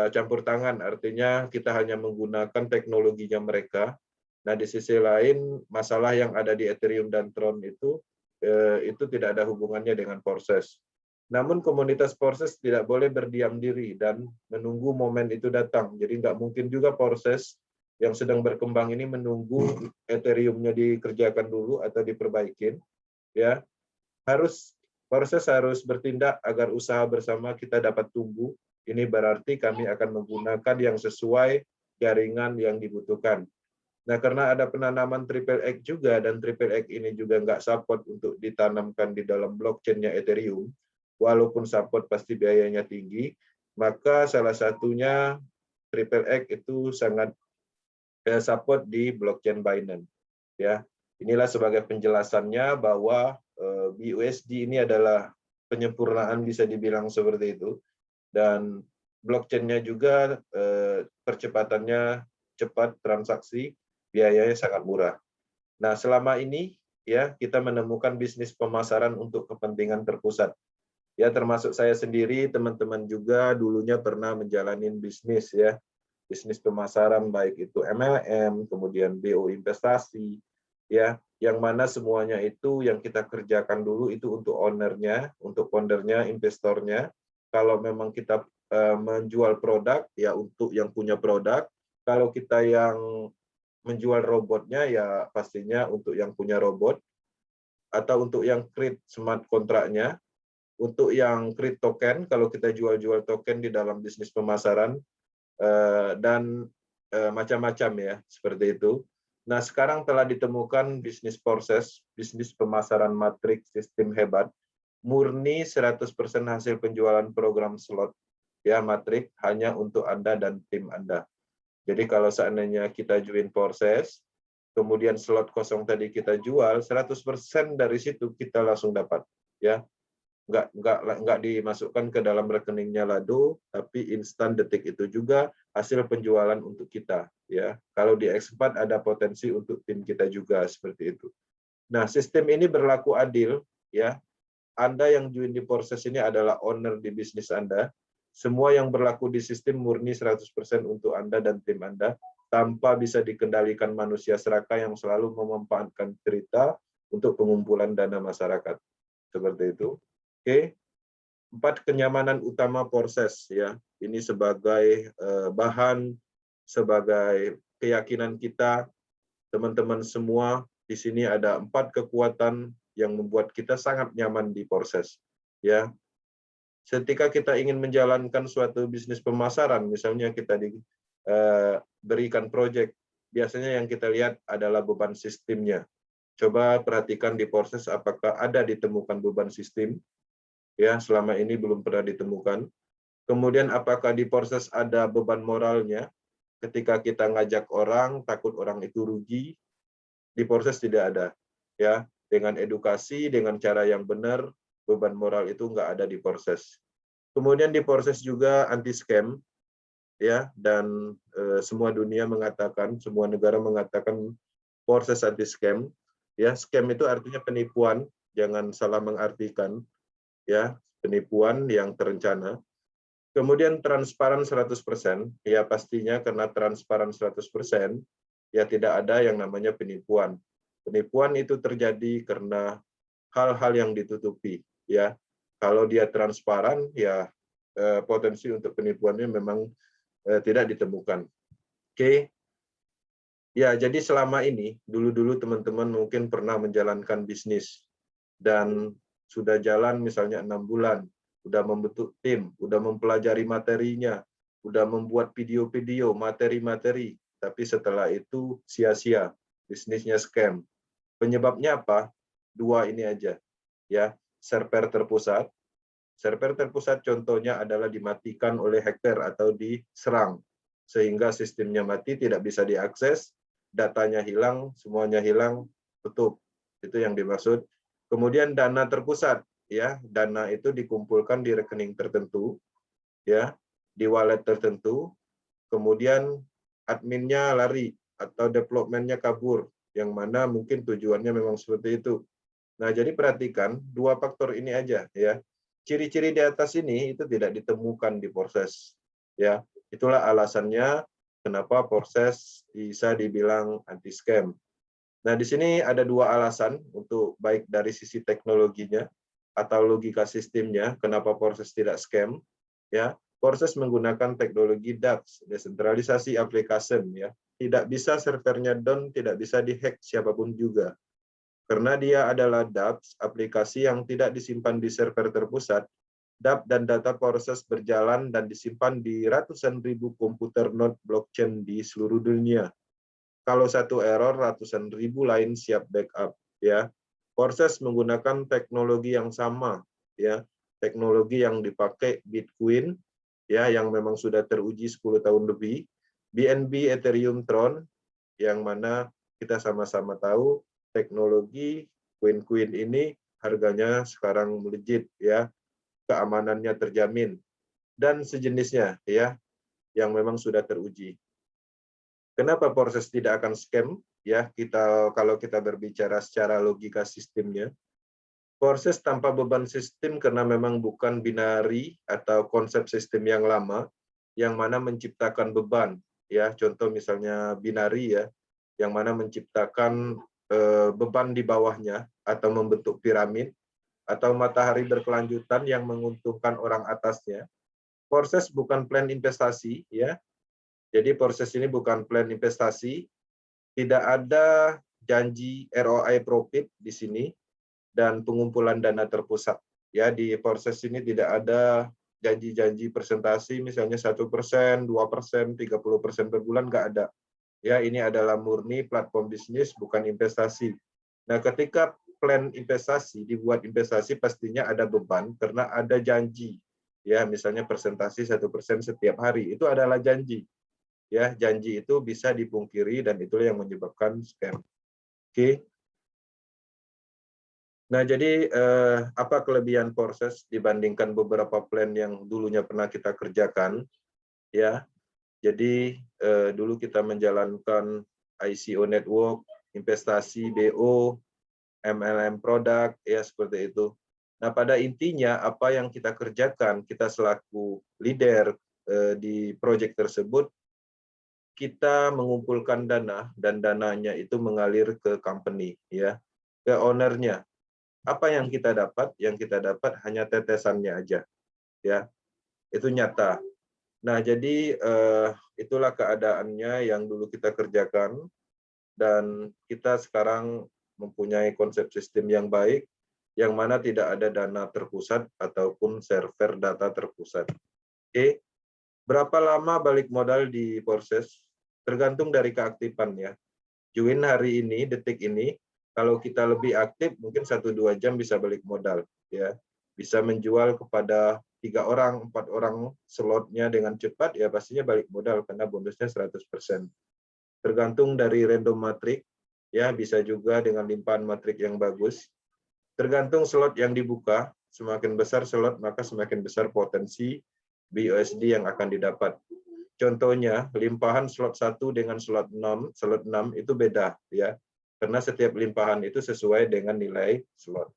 campur tangan, artinya kita hanya menggunakan teknologinya mereka. Nah, di sisi lain, masalah yang ada di Ethereum dan Tron itu tidak ada hubungannya dengan proses. Namun komunitas proses tidak boleh berdiam diri dan menunggu momen itu datang. Jadi nggak mungkin juga proses yang sedang berkembang ini menunggu Ethereum-nya dikerjakan dulu atau diperbaikin, ya. Proses harus bertindak agar usaha bersama kita dapat tumbuh. Ini berarti kami akan menggunakan yang sesuai jaringan yang dibutuhkan. Nah, karena ada penanaman triple X juga, dan triple X ini juga nggak support untuk ditanamkan di dalam blockchain-nya Ethereum, walaupun support pasti biayanya tinggi, maka salah satunya triple X itu sangat support di blockchain Binance. Ya, inilah sebagai penjelasannya bahwa BUSD ini adalah penyempurnaan, bisa dibilang seperti itu, dan blockchain-nya juga percepatannya cepat, transaksi biayanya sangat murah. Nah, selama ini ya kita menemukan bisnis pemasaran untuk kepentingan terpusat. Ya, termasuk saya sendiri, teman-teman juga dulunya pernah menjalani bisnis ya. Bisnis pemasaran baik itu MLM, kemudian BO investasi ya, yang mana semuanya itu yang kita kerjakan dulu itu untuk ownernya, untuk foundernya, investornya. Kalau memang kita menjual produk ya untuk yang punya produk, kalau kita yang menjual robotnya ya pastinya untuk yang punya robot, atau untuk yang create smart kontraknya, untuk yang create token kalau kita jual-jual token di dalam bisnis pemasaran, dan macam-macam ya, seperti itu. Nah, sekarang telah ditemukan bisnis proses, bisnis pemasaran matriks sistem hebat, murni 100% hasil penjualan program slot ya matrik hanya untuk Anda dan tim Anda. Jadi kalau seandainya kita join proses, kemudian slot kosong tadi kita jual, 100% dari situ kita langsung dapat. Ya, nggak dimasukkan ke dalam rekeningnya Lado, tapi instan detik itu juga hasil penjualan untuk kita. Ya, kalau di X4 ada potensi untuk tim kita juga seperti itu. Nah, sistem ini berlaku adil. Ya, Anda yang join di proses ini adalah owner di bisnis Anda. Semua yang berlaku di sistem murni 100% untuk Anda dan tim Anda, tanpa bisa dikendalikan manusia serakah yang selalu memanfaatkan cerita untuk pengumpulan dana masyarakat. Seperti itu. Oke. 4 kenyamanan utama proses ya. Ini sebagai bahan, sebagai keyakinan kita, teman-teman semua. Di sini ada 4 kekuatan yang membuat kita sangat nyaman di proses. Ya, ketika kita ingin menjalankan suatu bisnis pemasaran, misalnya kita diberikan proyek, biasanya yang kita lihat adalah beban sistemnya. Coba perhatikan di proses apakah ada ditemukan beban sistem. Ya, selama ini belum pernah ditemukan. Kemudian apakah di proses ada beban moralnya? Ketika kita ngajak orang, takut orang itu rugi, di proses tidak ada. Ya, dengan edukasi, dengan cara yang benar, beban moral itu nggak ada di proses. Kemudian di proses juga anti scam, ya, dan semua dunia mengatakan, semua negara mengatakan proses anti scam. Ya, scam itu artinya penipuan, jangan salah mengartikan, ya, penipuan yang terencana. Kemudian transparan 100%, ya pastinya karena transparan 100%, ya tidak ada yang namanya penipuan. Penipuan itu terjadi karena hal-hal yang ditutupi, ya. Kalau dia transparan, ya potensi untuk penipuannya memang tidak ditemukan. Oke. Ya, jadi selama ini, dulu-dulu teman-teman mungkin pernah menjalankan bisnis, dan sudah jalan misalnya 6 bulan, udah membentuk tim, udah mempelajari materinya, udah membuat video-video, materi-materi, tapi setelah itu sia-sia, bisnisnya scam. Penyebabnya apa? 2 ini aja. Ya, server terpusat. Server terpusat contohnya adalah dimatikan oleh hacker atau diserang, sehingga sistemnya mati, tidak bisa diakses, datanya hilang, semuanya hilang, tutup. Itu yang dimaksud. Kemudian dana terpusat, ya, dana itu dikumpulkan di rekening tertentu, ya, di wallet tertentu, kemudian adminnya lari atau developmentnya kabur, yang mana mungkin tujuannya memang seperti itu. Nah, jadi perhatikan 2 faktor ini aja, ya. Ciri-ciri di atas ini itu tidak ditemukan di proses, ya. Itulah alasannya kenapa proses bisa dibilang anti scam. Nah, di sini ada 2 alasan untuk baik dari sisi teknologinya atau logika sistemnya kenapa proses tidak scam, ya. Proses menggunakan teknologi dApps, desentralisasi application ya. Tidak bisa servernya down, tidak bisa dihack siapapun juga. Karena dia adalah dApps, aplikasi yang tidak disimpan di server terpusat, dApp dan data proses berjalan dan disimpan di ratusan ribu komputer node blockchain di seluruh dunia. Kalau satu error, ratusan ribu lain siap backup ya. Proses menggunakan teknologi yang sama ya, teknologi yang dipakai Bitcoin ya, yang memang sudah teruji 10 tahun lebih, BNB, Ethereum, Tron, yang mana kita sama-sama tahu teknologi koin-koin ini harganya sekarang melejit ya, keamanannya terjamin dan sejenisnya ya, yang memang sudah teruji. Kenapa proses tidak akan scam ya, kalau kita berbicara secara logika sistemnya? Proses tanpa beban sistem karena memang bukan binari atau konsep sistem yang lama yang mana menciptakan beban ya, contoh misalnya binari ya, yang mana menciptakan beban di bawahnya atau membentuk piramid atau matahari berkelanjutan yang menguntungkan orang atasnya. Proses bukan plan investasi ya. Jadi proses ini bukan plan investasi, tidak ada janji ROI profit di sini dan pengumpulan dana terpusat. Ya, di proses ini tidak ada janji-janji presentasi misalnya 1%, 2%, 30% per bulan, nggak ada. Ya, ini adalah murni platform bisnis bukan investasi. Nah, ketika plan investasi dibuat investasi pastinya ada beban karena ada janji. Ya, misalnya presentasi 1% setiap hari itu adalah janji. Ya, janji itu bisa dipungkiri dan itulah yang menyebabkan scam. Oke. Nah, jadi apa kelebihan proses dibandingkan beberapa plan yang dulunya pernah kita kerjakan? Ya, jadi dulu kita menjalankan ICO network, investasi BO, MLM produk, ya seperti itu. Nah, pada intinya apa yang kita kerjakan, kita selaku leader di proyek tersebut, kita mengumpulkan dana dan dananya itu mengalir ke company, ya, ke ownernya. Apa yang kita dapat? Yang kita dapat hanya tetesannya aja, ya. Itu nyata. Nah, jadi itulah keadaannya yang dulu kita kerjakan dan kita sekarang mempunyai konsep sistem yang baik yang mana tidak ada dana terpusat ataupun server data terpusat. Oke. Berapa lama balik modal di proses? Tergantung dari keaktifan ya. Join hari ini, detik ini, kalau kita lebih aktif mungkin 1-2 jam bisa balik modal ya. Bisa menjual kepada 3 orang, 4 orang slotnya dengan cepat ya pastinya balik modal karena bonusnya 100%. Tergantung dari random matrix ya, bisa juga dengan limpahan matrix yang bagus. Tergantung slot yang dibuka, semakin besar slot maka semakin besar potensi BUSD yang akan didapat. Contohnya, limpahan slot 1 dengan slot 6 itu beda ya. Karena setiap limpahan itu sesuai dengan nilai slot.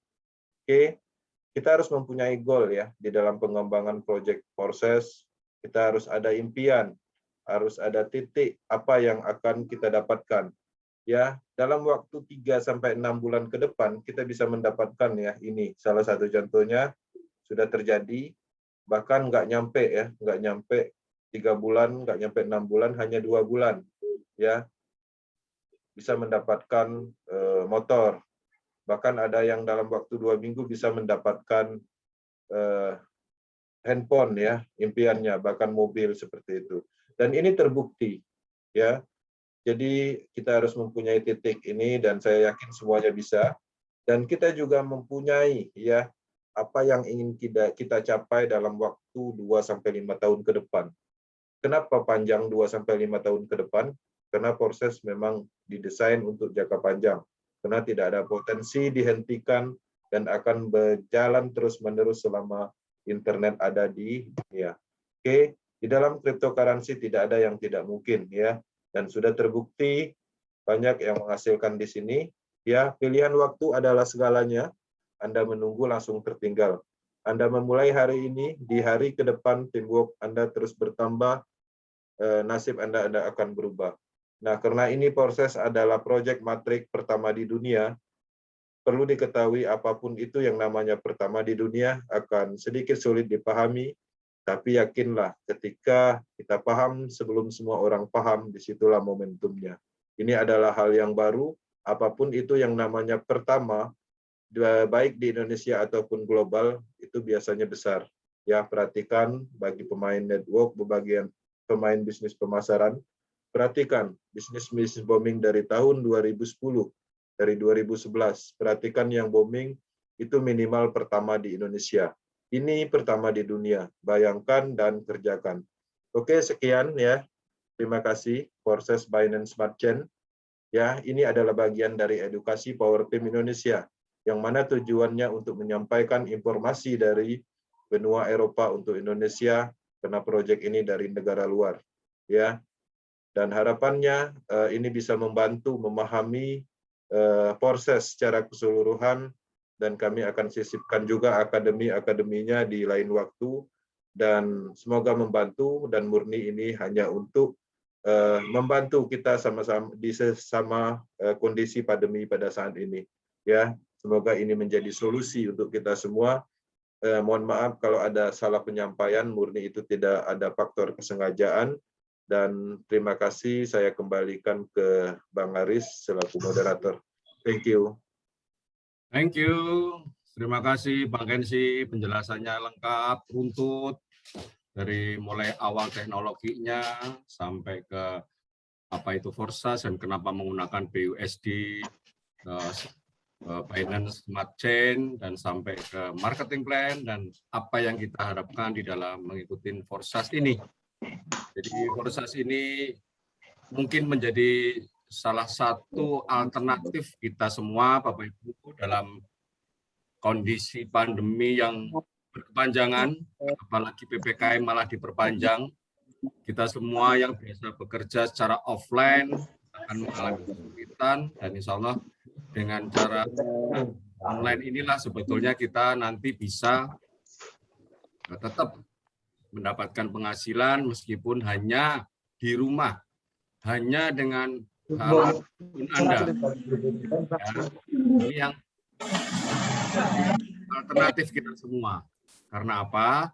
Oke, kita harus mempunyai goal ya di dalam pengembangan project proses. Kita harus ada impian, harus ada titik apa yang akan kita dapatkan. Ya, dalam waktu 3-6 bulan ke depan kita bisa mendapatkan ya, ini salah satu contohnya sudah terjadi, bahkan nggak nyampe ya, nggak nyampe 3 bulan, nggak nyampe 6 bulan, hanya 2 bulan ya bisa mendapatkan motor. Bahkan ada yang dalam waktu 2 minggu bisa mendapatkan handphone ya, impiannya, bahkan mobil seperti itu. Dan ini terbukti ya. Jadi kita harus mempunyai titik ini dan saya yakin semuanya bisa. Dan kita juga mempunyai ya apa yang ingin kita capai dalam waktu 2-5 tahun ke depan. Kenapa panjang 2-5 tahun ke depan? Karena proses memang didesain untuk jangka panjang. Karena tidak ada potensi dihentikan dan akan berjalan terus-menerus selama internet ada di dunia. Oke, di dalam cryptocurrency tidak ada yang tidak mungkin ya. Dan sudah terbukti banyak yang menghasilkan di sini. Ya, pilihan waktu adalah segalanya. Anda menunggu langsung tertinggal. Anda memulai hari ini, di hari ke depan teamwork Anda terus bertambah, nasib Anda akan berubah. Nah, karena ini proses adalah proyek matrik pertama di dunia, perlu diketahui apapun itu yang namanya pertama di dunia akan sedikit sulit dipahami, Tapi yakinlah, ketika kita paham sebelum semua orang paham, disitulah momentumnya. Ini adalah hal yang baru, apapun itu yang namanya pertama, baik di Indonesia ataupun global, itu biasanya besar. Ya, perhatikan bagi pemain network, bagian pemain bisnis pemasaran, perhatikan bisnis booming dari tahun 2010, dari 2011. Perhatikan yang booming itu minimal pertama di Indonesia. Ini pertama di dunia. Bayangkan dan kerjakan. Oke, sekian ya. Terima kasih Forces Binance Smart Chain. Ya, ini adalah bagian dari edukasi Power Team Indonesia yang mana tujuannya untuk menyampaikan informasi dari benua Eropa untuk Indonesia karena proyek ini dari negara luar. Ya. Dan harapannya ini bisa membantu memahami proses secara keseluruhan, dan kami akan sisipkan juga akademinya di lain waktu, dan semoga membantu, dan murni ini hanya untuk membantu kita sama-sama di sesama kondisi pandemi pada saat ini. Ya, semoga ini menjadi solusi untuk kita semua. Mohon maaf kalau ada salah penyampaian, murni itu tidak ada faktor kesengajaan. Dan terima kasih, saya kembalikan ke Bang Aris selaku moderator. Thank you. Thank you. Terima kasih Bang Kensi, penjelasannya lengkap, runtut, dari mulai awal teknologinya sampai ke apa itu Forces dan kenapa menggunakan BUSD, Binance Smart Chain, dan sampai ke marketing plan dan apa yang kita harapkan di dalam mengikuti Forces ini. Jadi Forces ini mungkin menjadi salah satu alternatif kita semua, Bapak Ibu, dalam kondisi pandemi yang berkepanjangan, apalagi PPKM malah diperpanjang. Kita semua yang biasa bekerja secara offline akan mengalami kesulitan, dan insya Allah dengan cara online inilah sebetulnya kita nanti bisa tetap mendapatkan penghasilan meskipun hanya di rumah, hanya dengan Anda. Ya, ini yang alternatif kita semua. Karena apa?